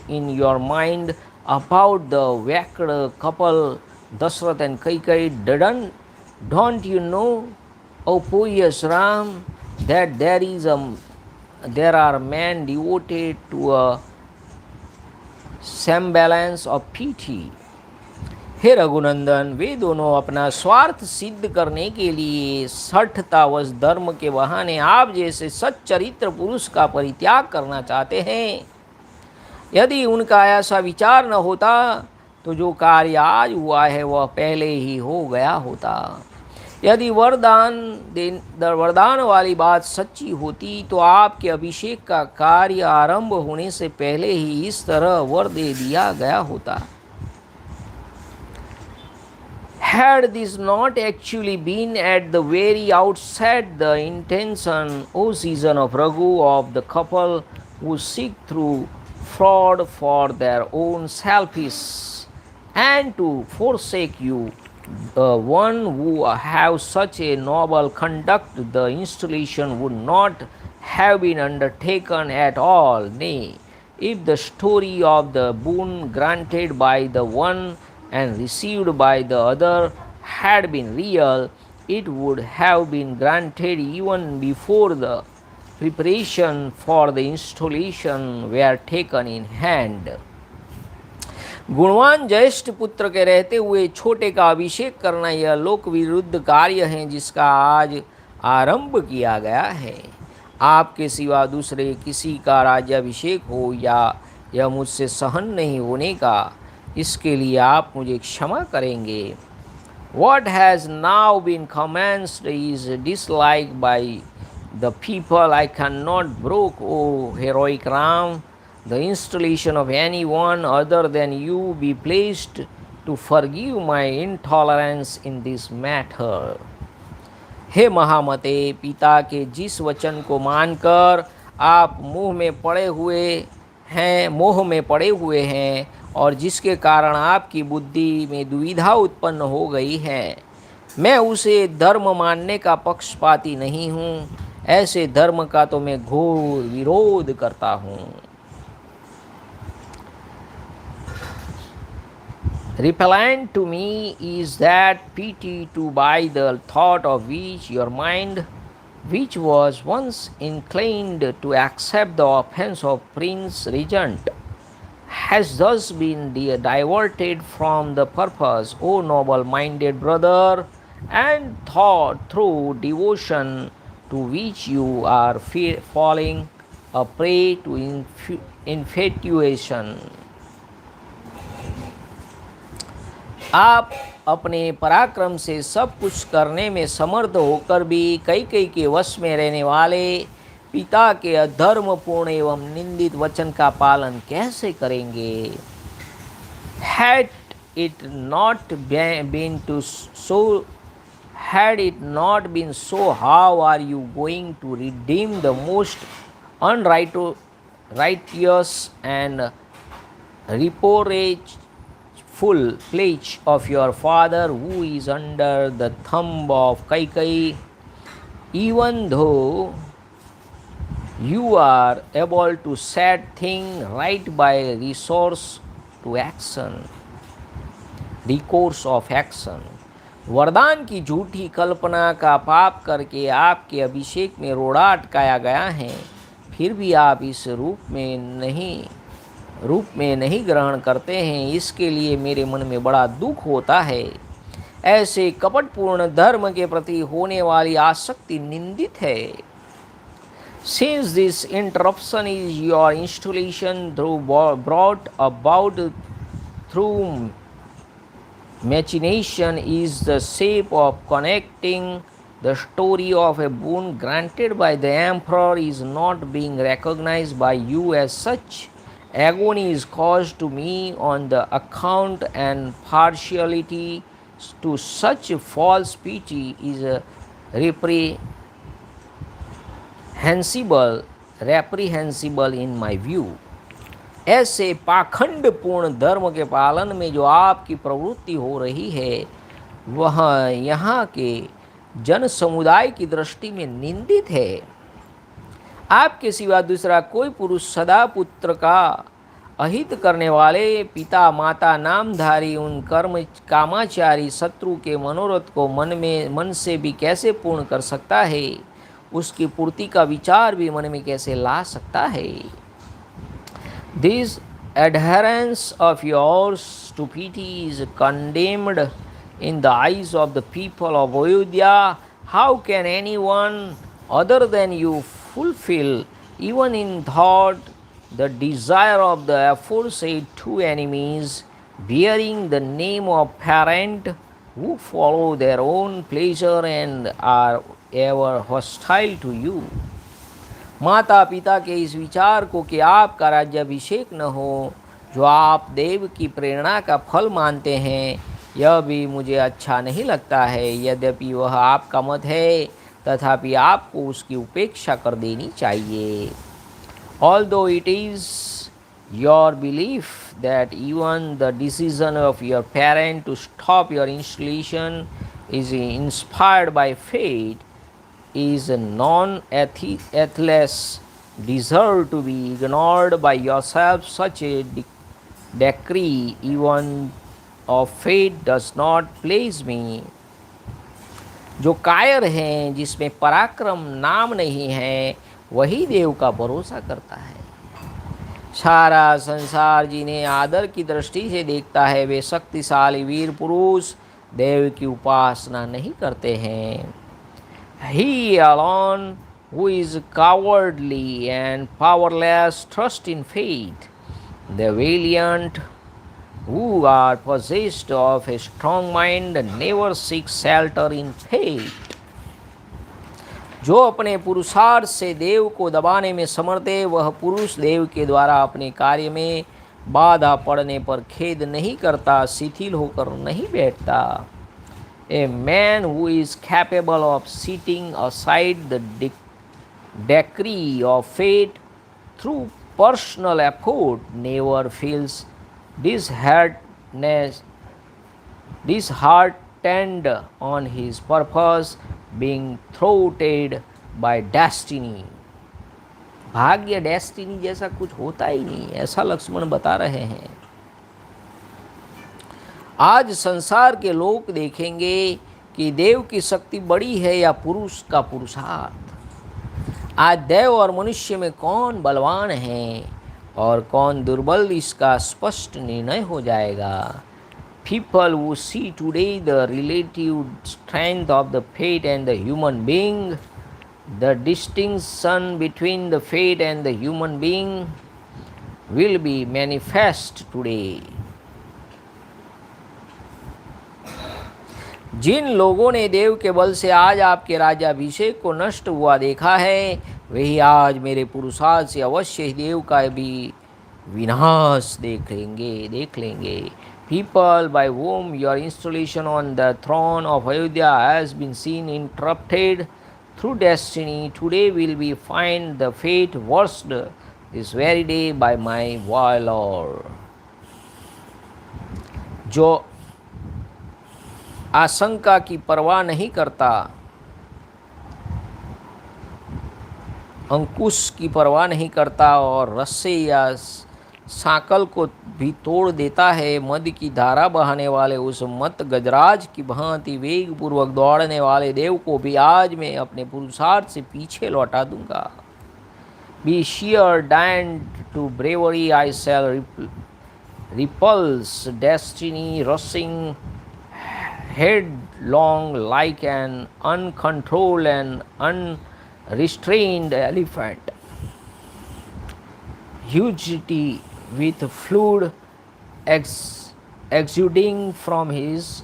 in your mind about the Vakra couple, Dashrath and Kaikai. Don't you know, O pious Ram, that there are men devoted to a semblance of pity? हे रघुनंदन, वे दोनों अपना स्वार्थ सिद्ध करने के लिए सठतावश धर्म के बहाने आप जैसे सच्चरित्र पुरुष का परित्याग करना चाहते हैं। यदि उनका ऐसा विचार न होता तो जो कार्य आज हुआ है वह पहले ही हो गया होता। यदि वरदान वाली बात सच्ची होती तो आपके अभिषेक का कार्य आरंभ होने से पहले ही इस तरह वर दे दिया गया होता। Had this not actually been at the very outset the intention, O season of Raghu, of the couple who seek through fraud for their own selfish and to forsake you, the one who have such a noble conduct, the installation would not have been undertaken at all. Nay, if the story of the boon granted by the one and received by the other had been real, it would have been granted even before the preparation for the installation were taken in hand. गुणवान ज्येष्ठ पुत्र के रहते हुए छोटे का अभिषेक करना यह लोक विरुद्ध कार्य है जिसका आज आरंभ किया गया है। आपके सिवा दूसरे किसी का राज्याभिषेक हो या यह मुझसे सहन नहीं होने का, इसके लिए आप मुझे क्षमा करेंगे। What has now been commenced is disliked by the people. I cannot brook, O heroic Ram, the installation of anyone other than you be pleased to forgive my intolerance in this matter. हे महामते, पिता के जिस वचन को मानकर आप मोह में पड़े हुए हैं और जिसके कारण आपकी बुद्धि में दुविधा उत्पन्न हो गई है, मैं उसे धर्म मानने का पक्षपाती नहीं हूँ। ऐसे धर्म का तो मैं घोर विरोध करता हूँ। Repellent to me is that pity to by the thought of which your mind, which was once inclined to accept the offense of Prince Regent, has thus been diverted from the purpose, O noble-minded brother, and thought through devotion to which you are falling a prey to infatuation. आप अपने पराक्रम से सब कुछ करने में समर्थ होकर भी कई के वश में रहने वाले पिता के अधर्मपूर्ण एवं निंदित वचन का पालन कैसे करेंगे? Had it not been so, how are you going to redeem the most unrighteous and reproachful pledge of your father, who is under the thumb of Kaikai, even though you are able to set things right by recourse of action. वरदान की झूठी कल्पना का पाप करके आपके अभिषेक में रोड़ा अटकाया गया है, फिर भी आप इस रूप में नहीं ग्रहण करते हैं। इसके लिए मेरे मन में बड़ा दुख होता है। ऐसे कपटपूर्ण धर्म के प्रति होने वाली आसक्ति निंदित है। Since this interruption is your installation brought about through machination, is the shape of connecting the story of a boon granted by the emperor is not being recognized by you as such, agony is caused to me on the account and partiality to such false piety is reprehensible in my view. ऐसे पाखंड पूर्ण धर्म के पालन में जो आपकी प्रवृत्ति हो रही है वह यहाँ के जन समुदाय की दृष्टि में निंदित है। आपके सिवा दूसरा कोई पुरुष सदा पुत्र का अहित करने वाले, पिता माता नामधारी उन कामाचारी शत्रु के मनोरथ को मन से भी कैसे पूर्ण कर सकता है, उसकी पूर्ति का विचार भी मन में कैसे ला सकता है। This adherence of yours to piety is condemned in the eyes of the people of Ayodhya. How can anyone other than you fulfill, even in thought, the desire of the aforesaid two enemies, bearing the name of parent, who follow their own pleasure and are ever hostile to you? माता पिता के इस विचार को कि आपका राज्याभिषेक न हो, जो आप देव की प्रेरणा का फल मानते हैं, यह भी मुझे अच्छा नहीं लगता है। यद्यपि वह आपका मत है, तथापि आपको उसकी उपेक्षा कर देनी चाहिए। Although it is your belief that even the decision of your parent to stop your installation is inspired by fate, is non-ethless, deserve to be ignored by yourself. Such a decree even of fate does not please me. जो कायर हैं, जिसमें पराक्रम नाम नहीं है, वही देव का भरोसा करता है। सारा संसार जिन्हें आदर की दृष्टि से देखता है, वे शक्तिशाली वीर पुरुष देव की उपासना नहीं करते हैं। He alone who is cowardly and powerless trust in fate. The valiant who are possessed of a strong mind never seek shelter in fate. जो अपने पुरुषार्थ से देव को दबाने में समर्थ है, वह पुरुष देव के द्वारा अपने कार्य में बाधा पड़ने पर खेद नहीं करता, शिथिल होकर नहीं बैठता। A man who is capable of setting aside the decree of fate through personal effort never feels disheartened on his purpose being thwarted by destiny. भाग्य डेस्टिनी जैसा कुछ होता ही नहीं, ऐसा लक्ष्मण बता रहे हैं। आज संसार के लोग देखेंगे कि देव की शक्ति बड़ी है या पुरुष का पुरुषार्थ। आज देव और मनुष्य में कौन बलवान है और कौन दुर्बल, इसका स्पष्ट निर्णय हो जाएगा। People who see today the relative strength of the fate and the human being, the distinction between the fate and the human being will be manifest today. जिन लोगों ने देव के बल से आज आपके राज्याभिषेक को नष्ट हुआ देखा है, वही आज मेरे पुरुषार्थ से अवश्य ही देव का भी विनाश देख लेंगे। People by whom your installation on the throne of Ayodhya has been seen interrupted through destiny, today will be find the fate worst this very day by my valor. जो आशंका की परवाह नहीं करता, अंकुश की परवाह नहीं करता और रस्से या सांकल को भी तोड़ देता है, मद की धारा बहाने वाले उस मत गजराज की भांति वेग पूर्वक दौड़ने वाले देव को भी आज मैं अपने पुरुषार्थ से पीछे लौटा दूंगा। Be sheer damned to bravery, I shall repulse destiny, rushing headlong like an uncontrolled and unrestrained elephant, hugely with fluid exuding from his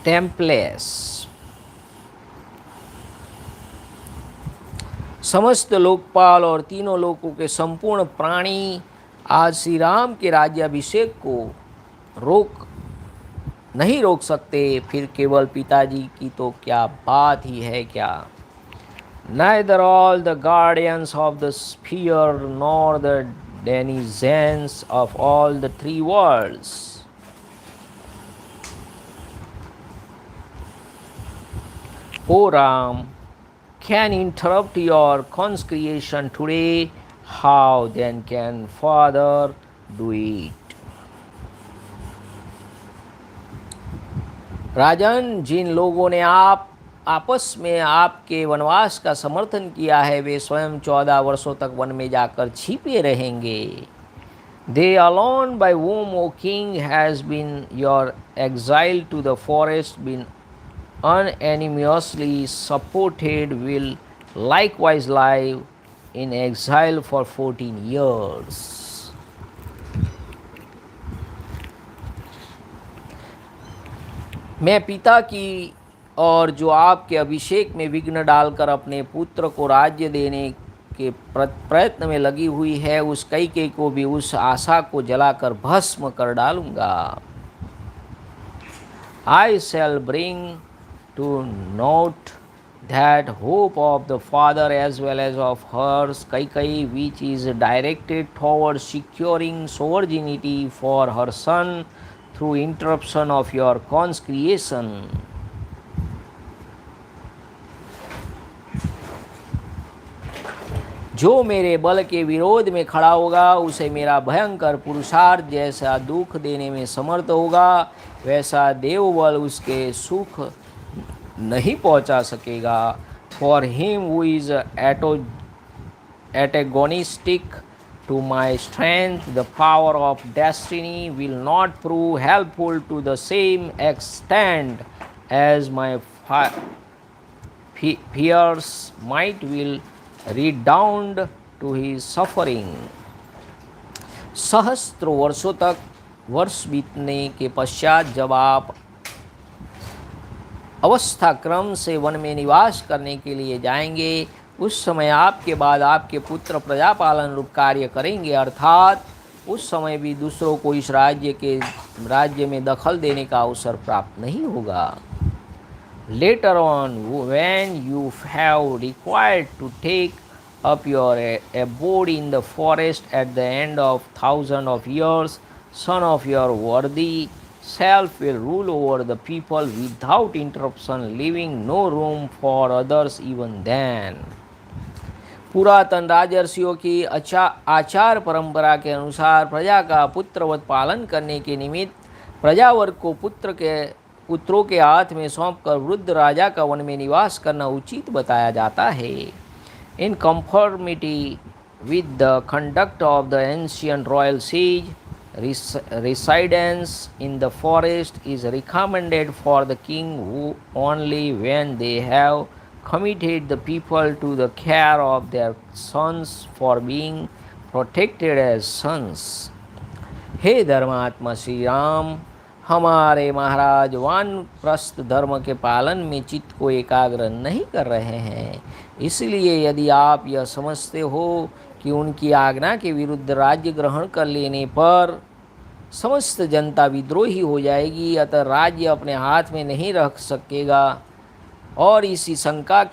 temples. समस्त लोकपाल और तीनों लोकों के संपूर्ण प्राणी आज श्री राम के राज्याभिषेक को रोक नहीं रोक सकते, फिर केवल पिताजी की तो क्या बात ही है क्या। Neither all the guardians of the sphere nor the denizens of all the three worlds. O Ram, can interrupt your consecration today. How then can Father do it? राजन, जिन लोगों ने आपस में आपके वनवास का समर्थन किया है, वे स्वयं 14 वर्षों तक वन में जाकर छिपे रहेंगे। They alone by whom, O king, has been your exile to the forest been unanimously supported will likewise live in exile for 14 years. मैं पिता की और जो आपके अभिषेक में विघ्न डालकर अपने पुत्र को राज्य देने के प्रयत्न में लगी हुई है, उस कैकेयी को भी उस आशा को जलाकर भस्म कर डालूंगा। I shall bring to naught that hope of the father as well as of hers, Kaikeyi, which is directed towards securing sovereignty for her son through interruption of your consecration. जो मेरे बल के विरोध में खड़ा होगा, उसे मेरा भयंकर पुरुषार्थ जैसा दुख देने में समर्थ होगा, वैसा देवबल उसके सुख नहीं पहुंचा सकेगा। For him who is antagonistic to my strength, the power of destiny will not prove helpful to the same extent as my fierce might will redound to his suffering. सहस्त्रों वर्षों तक वर्ष बीतने के पश्चात जब आप अवस्था क्रम से वन में निवास करने के लिए जाएंगे, उस समय आपके बाद आपके पुत्र प्रजापालन रूप कार्य करेंगे, अर्थात उस समय भी दूसरों को इस राज्य में दखल देने का अवसर प्राप्त नहीं होगा। Later on, when you have required to take up your abode in the forest at the end of 1,000 of years, son of your worthy self will rule over the people without interruption, leaving no room for others even then. पुरातन राजर्षियों की आचार परंपरा के अनुसार प्रजा का पुत्रवत पालन करने के निमित्त प्रजावर्ग को पुत्रों के हाथ में सौंपकर वृद्ध राजा का वन में निवास करना उचित बताया जाता है। In conformity with the conduct of the ancient royal sages, residence in the forest is recommended for the king who only when they have committed the people to the care of their sons for being protected as sons. हे धर्मात्मा श्री राम, हमारे महाराज वानप्रस्थ धर्म के पालन में चित्त को एकाग्र नहीं कर रहे हैं, इसलिए यदि आप यह समझते हो कि उनकी आज्ञा के विरुद्ध राज्य ग्रहण कर लेने पर समस्त जनता विद्रोही हो जाएगी, अतः राज्य अपने हाथ में नहीं रख सकेगा, और इसी शंका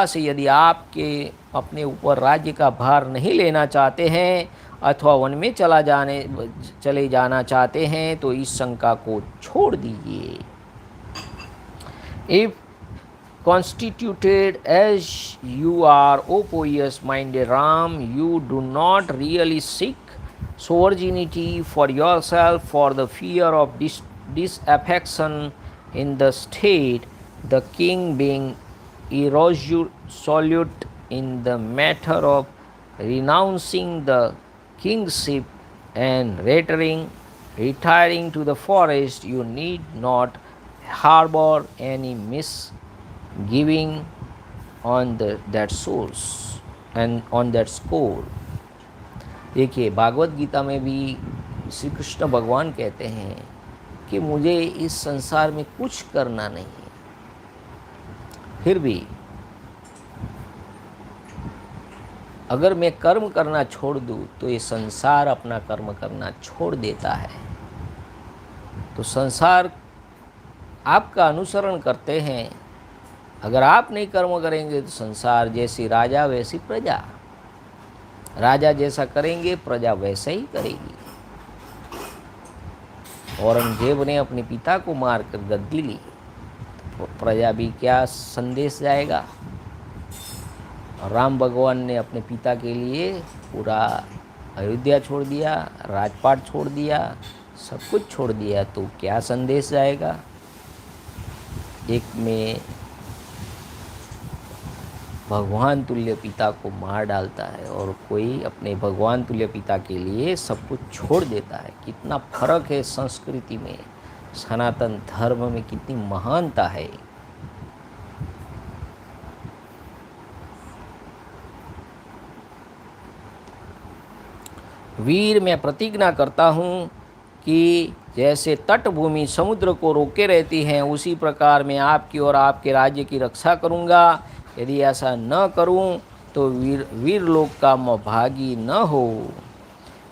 से यदि आपके अपने ऊपर राज्य का भार नहीं लेना चाहते हैं अथवा वन में चले जाना चाहते हैं, तो इस शंका को छोड़ दीजिए। If constituted as you are, O pious minded Ram, you do not really seek sovereignty for yourself for the fear of disaffection in the state, the king being irresolute in the matter of renouncing the kingship and retiring to the forest. You need not harbor any misgiving on that source and on that score. देखिए, भागवत गीता में भी श्री कृष्ण भगवान कहते हैं कि मुझे इस संसार में कुछ करना नहीं है, फिर भी अगर मैं कर्म करना छोड़ दूँ तो ये संसार अपना कर्म करना छोड़ देता है। तो संसार आपका अनुसरण करते हैं। अगर आप नहीं कर्म करेंगे तो संसार जैसी राजा वैसी प्रजा, राजा जैसा करेंगे प्रजा वैसा ही करेगी। औरंगजेब ने अपने पिता को मारकर गद्दी ली, तो प्रजा भी क्या संदेश जाएगा। राम भगवान ने अपने पिता के लिए पूरा अयोध्या छोड़ दिया, राजपाट छोड़ दिया, सब कुछ छोड़ दिया, तो क्या संदेश जाएगा। एक में भगवान तुल्य पिता को मार डालता है और कोई अपने भगवान तुल्य पिता के लिए सब कुछ छोड़ देता है। कितना फर्क है संस्कृति में, सनातन धर्म में कितनी महानता है। वीर, मैं प्रतिज्ञा करता हूँ कि जैसे तटभूमि समुद्र को रोके रहती हैं, उसी प्रकार मैं आपकी और आपके राज्य की रक्षा करूँगा। यदि ऐसा न करूँ तो वीर लोक का मैं भागी न हो।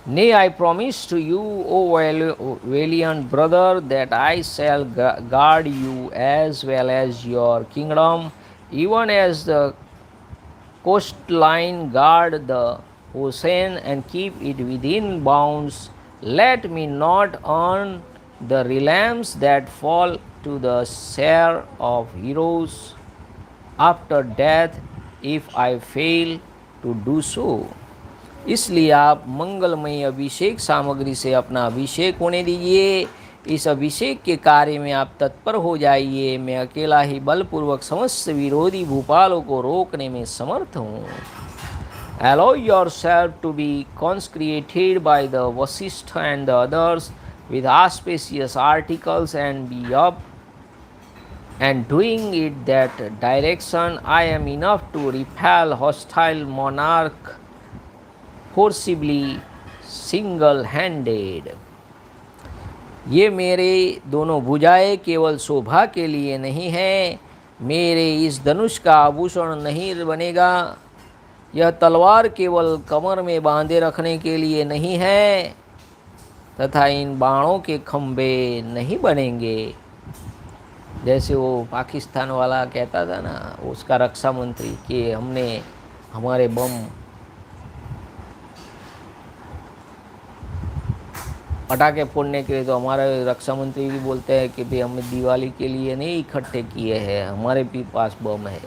Nay, I promise to you, O valiant brother, that I shall guard you as well as your kingdom, even as the coastline guard the ocean and keep it within bounds. Let me not earn the realms that fall to the share of heroes after death if I fail to do so. इसलिए आप मंगलमय अभिषेक सामग्री से अपना अभिषेक होने दीजिए। इस अभिषेक के कार्य में आप तत्पर हो जाइए। मैं अकेला ही बलपूर्वक समस्त विरोधी भूपालों को रोकने में समर्थ हूँ। Allow yourself to be consecrated by the Vasishtha and the others with auspicious articles and be up and doing it that direction. I am enough to repel hostile monarch forcibly single-handed. ये मेरे दोनों भुजाएं केवल शोभा के लिए नहीं है, मेरे इस धनुष का आभूषण नहीं बनेगा। यह तलवार केवल कमर में बांधे रखने के लिए नहीं है तथा इन बाणों के खंभे नहीं बनेंगे। जैसे वो पाकिस्तान वाला कहता था ना, उसका रक्षा मंत्री, कि हमने हमारे बम पटाखे फोड़ने के लिए, तो हमारे रक्षा मंत्री भी बोलते हैं कि भाई हमने दिवाली के लिए नहीं इकट्ठे किए हैं, हमारे भी पास बम है।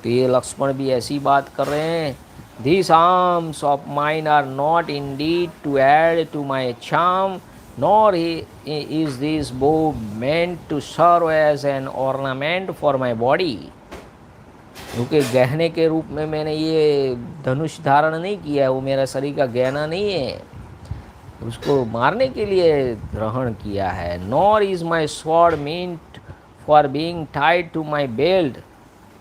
तो ये लक्ष्मण भी ऐसी बात कर रहे हैं। These arms of mine are not indeed to add to my charm, nor is this bow meant to serve as an ornament for my body. क्योंकि गहने के रूप में मैंने ये धनुष धारण नहीं किया है, वो मेरा शरीर का गहना नहीं है, उसको मारने के लिए ग्रहण किया है। Nor is my sword meant for being tied to my belt,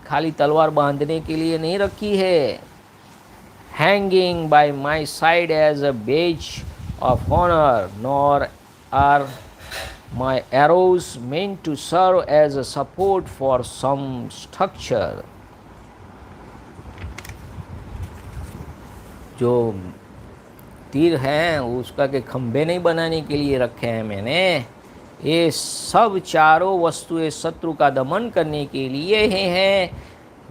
खाली तलवार बांधने के लिए नहीं रखी है। Hanging by my side as a badge of honor, nor are my arrows meant to serve as a support for some structure. जो तीर हैं उसका के खंभे नहीं बनाने के लिए रखे हैं मैंने। ये सब चारों वस्तुएं शत्रु का दमन करने के लिए ही हैं,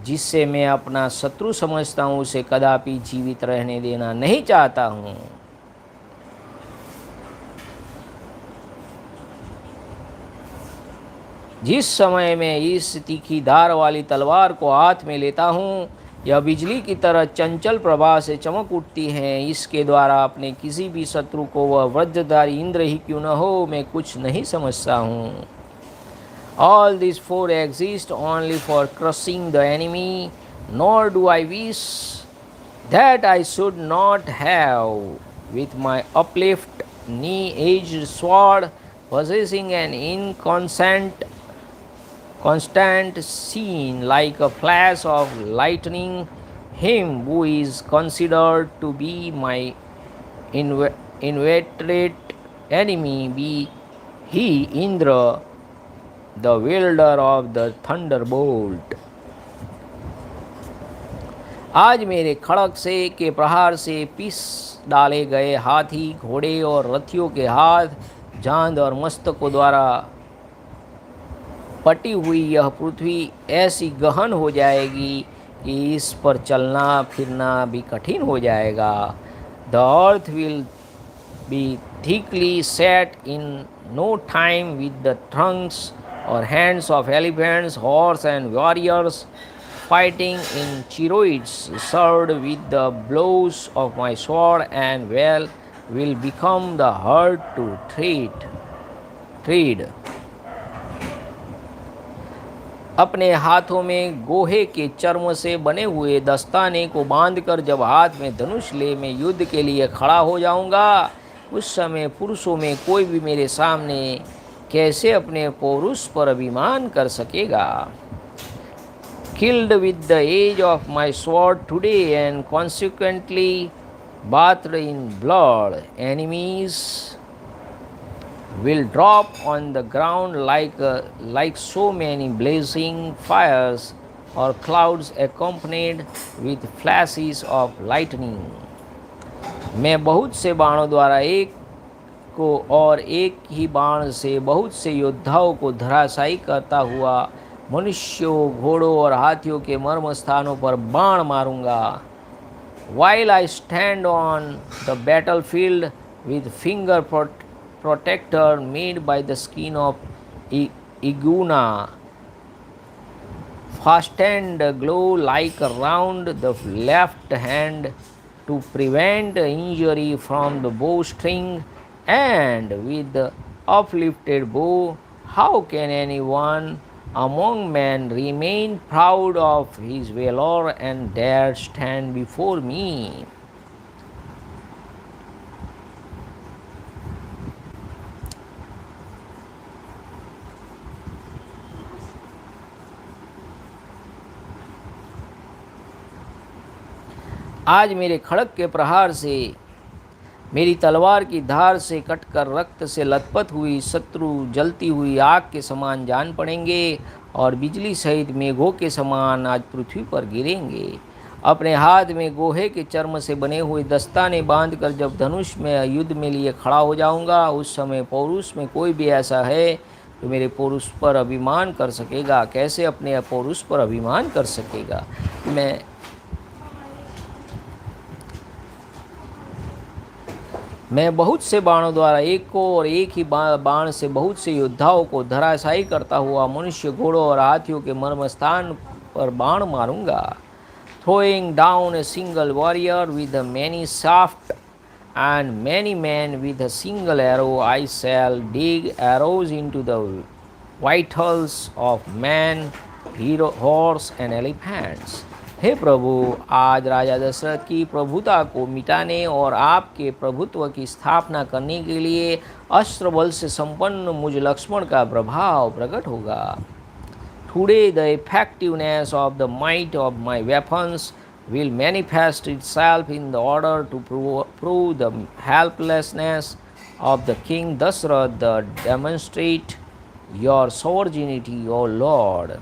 जिससे मैं अपना शत्रु समझता हूँ उसे कदापि जीवित रहने देना नहीं चाहता हूँ। जिस समय मैं इस तीखी धार वाली तलवार को हाथ में लेता हूँ, यह बिजली की तरह चंचल प्रभा से चमक उठती है। इसके द्वारा अपने किसी भी शत्रु को, वह वज्रधारी इंद्र ही क्यों न हो, मैं कुछ नहीं समझता हूँ। All these four exist only for crushing the enemy, nor do I wish that I should not have, with my uplift knee-edged sword, possessing an constant scene like a flash of lightning, him who is considered to be my inveterate enemy, be he Indra, the wielder of the thunderbolt. आज मेरे खड़ग से के प्रहार से piece डाले गए हाथी, घोड़े और रथियों के हाथ जांद और मस्तकों द्वारा पटी हुई यह पृथ्वी ऐसी गहन हो जाएगी कि इस पर चलना फिरना भी कठिन हो जाएगा। The earth will be thickly set in no time with the trunks और hands of elephants, horse and warriors fighting in cherubims served with the blows of my sword, and will become the herd to tread. अपने हाथों में गोहे के चर्म से बने हुए दस्ताने को बांधकर जब हाथ में धनुष ले मैं युद्ध के लिए खड़ा हो जाऊंगा, उस समय पुरुषों में कोई भी मेरे सामने कैसे अपने पौरुष पर अभिमान कर सकेगा। Killed with the edge of my sword today and consequently bathed in blood, enemies will drop on the ground like so many blazing fires or clouds accompanied with flashes of lightning. मैं बहुत से बाणों द्वारा एक को और एक ही बाण से बहुत से योद्धाओं को धराशायी करता हुआ मनुष्यों, घोड़ों और हाथियों के मर्म स्थानों पर बाण मारूंगा। While I stand on the battlefield with finger protector made by the skin of iguana fastened glow like around the left hand to prevent injury from the bowstring, and with the uplifted bow, how can anyone among men remain proud of his valor and dare stand before me? आज मेरे खड़ग के प्रहार से, मेरी तलवार की धार से कटकर रक्त से लथपथ हुई शत्रु जलती हुई आग के समान जान पड़ेंगे और बिजली सहित मेघों के समान आज पृथ्वी पर गिरेंगे। अपने हाथ में गोहे के चर्म से बने हुए दस्ताने बांधकर जब धनुष में युद्ध में लिए खड़ा हो जाऊंगा, उस समय पौरुष में कोई भी ऐसा है जो मेरे पौरुष पर अभिमान कर सकेगा। कैसे अपने पौरुष पर अभिमान कर सकेगा। मैं बहुत से बाणों द्वारा एक को और एक ही बाण से बहुत से योद्धाओं को धराशायी करता हुआ मनुष्य, घोड़ों और हाथियों के मर्म स्थान पर बाण मारूंगा। Throwing down a single warrior with a many shaft and many men with a single arrow, I shall dig arrows into the vitals of man, horse and elephants. हे प्रभु, आज राजा दशरथ की प्रभुता को मिटाने और आपके प्रभुत्व की स्थापना करने के लिए अस्त्र बल से संपन्न मुझ लक्ष्मण का प्रभाव प्रकट होगा। Today the effectiveness of the might of my weapons will manifest itself in the order to prove the helplessness of the king Dasarath, demonstrate your sovereignty, O Lord.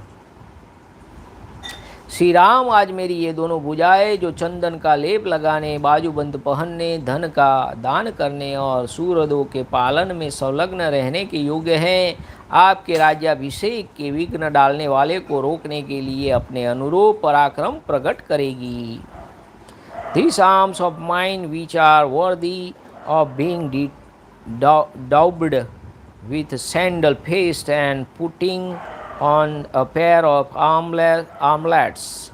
Shri Ram, आज मेरी ये दोनों भुजाएं जो चंदन का लेप लगाने, बाजूबंद पहनने, धन का दान करने और सूरदों के पालन में संलग्न रहने के योग्य हैं, आपके राज्याभिषेक के विघ्न डालने वाले को रोकने के लिए अपने अनुरूप पराक्रम प्रकट करेगी। These arms of mine which are worthy of being daubed with sandal paste and putting on a pair of armlets,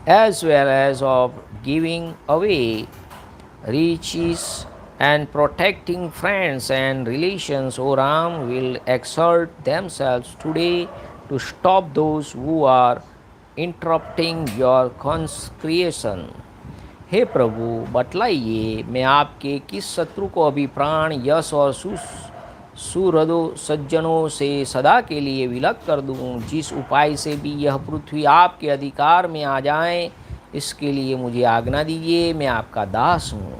as well as of giving away riches and protecting friends and relations, O Ram, will exert themselves today to stop those who are interrupting your consecration. हे प्रभु, बतलाइए मैं आपके किस शत्रु को अभी प्राण, यश और सुहृदों सज्जनों से सदा के लिए विलग कर दूं। जिस उपाय से भी यह पृथ्वी आपके अधिकार में आ जाए, इसके लिए मुझे आज्ञा दीजिए। मैं आपका दास हूँ।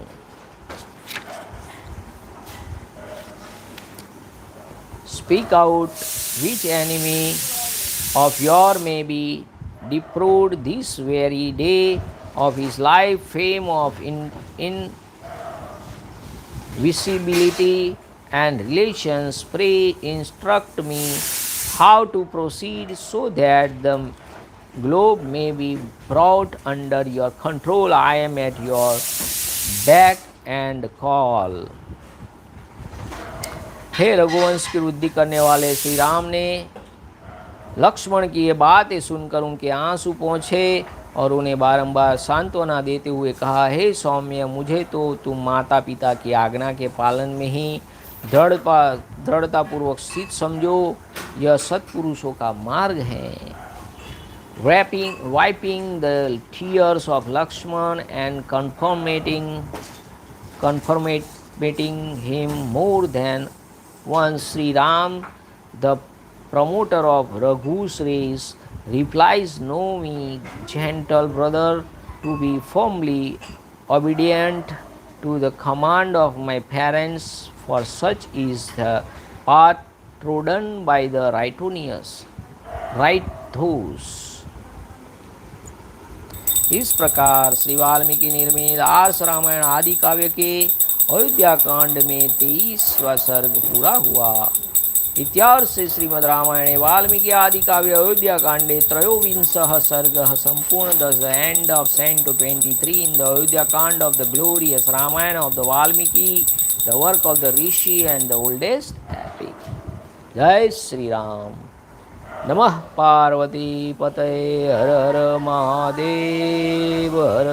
Speak out which enemy of your may be deprived this very day of his life, fame of invisibility, and relations, pray instruct me how to proceed so that the globe may be brought under your control. I am at your beck and call. हे रघुवंश की वृद्धि करने वाले श्री राम ने लक्ष्मण की ये बातें सुनकर उनके आंसू पहुँचे और उन्हें बारंबार सांत्वना देते हुए कहा, हे सौम्य, मुझे तो तुम माता पिता की आज्ञा के पालन में ही दृढ़तापूर्वक स्थित समझो। यह सत्पुरुषों का मार्ग है। Wiping the tears of Lakshman and confirmating him more than once, Sri Ram, the promoter of Raghu's race, replies, know me, gentle brother, to be firmly obedient to the command of my parents, for such is the path trodden by the Rightonious. इस प्रकार श्री वाल्मीकि निर्मित आर्ष रामायण आदि काव्य के अयोध्या कांड में 23वां सर्ग पूरा हुआ। इत्यार्ष श्रीमद् रामायणे वाल्मीकि आदि काव्य अयोध्या कांडे त्रयोविंशः सर्गः संपूर्ण। Thus the end of Canto 23 in the Ayodhya Kand of the glorious Ramayana of the Valmiki, the work of the Rishi and the oldest epic. Jai Sri Ram. नमः पार्वती पतये हर हर महादेव हर।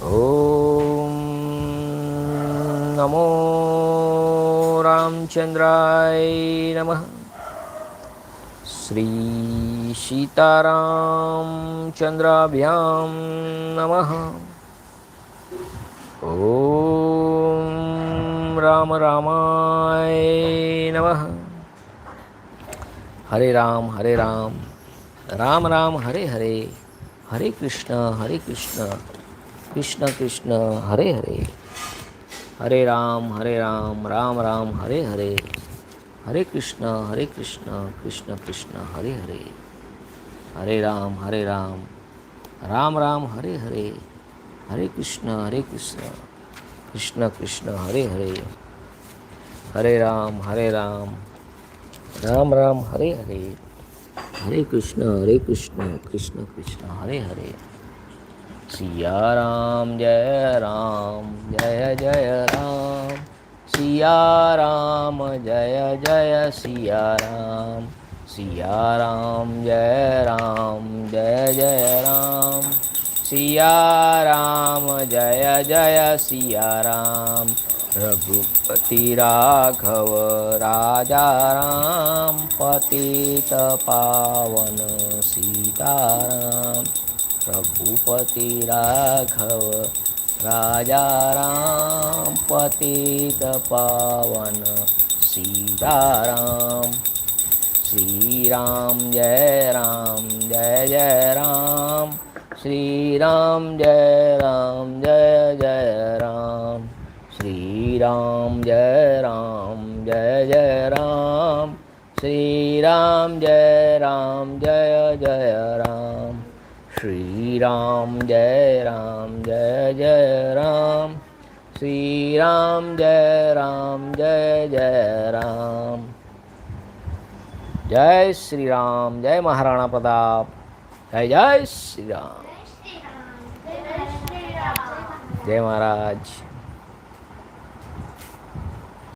ओम नमो रामचंद्राय नमः। श्री सीतारामचंद्राभ्यां नमः। ओम राम रामाय नमः। हरे राम राम राम हरे हरे, हरे कृष्ण कृष्ण कृष्ण हरे हरे, हरे राम राम राम हरे हरे, हरे कृष्ण कृष्ण कृष्ण हरे हरे, हरे राम राम राम हरे हरे, हरे कृष्ण कृष्ण कृष्ण हरे हरे, हरे राम राम राम हरे हरे, हरे कृष्ण कृष्ण कृष्ण हरे हरे। सिया राम जय जय राम, सिया राम जय सिया राम, सिया राम जय जय राम, सिया राम जय सिया राम। रघुपति राघव राजा राम, पतित पावन सीताराम। रघुपति राघव राजा राम, पतित पावन सीताराम। श्री राम जय राम, श्री राम जय जय राम, श्री राम जय राम, श्री राम जय जय राम, श्री राम जय जय राम, श्री राम जय जय राम। जय श्री राम, जय महाराणा प्रताप, जय श्री राम, जय महाराज।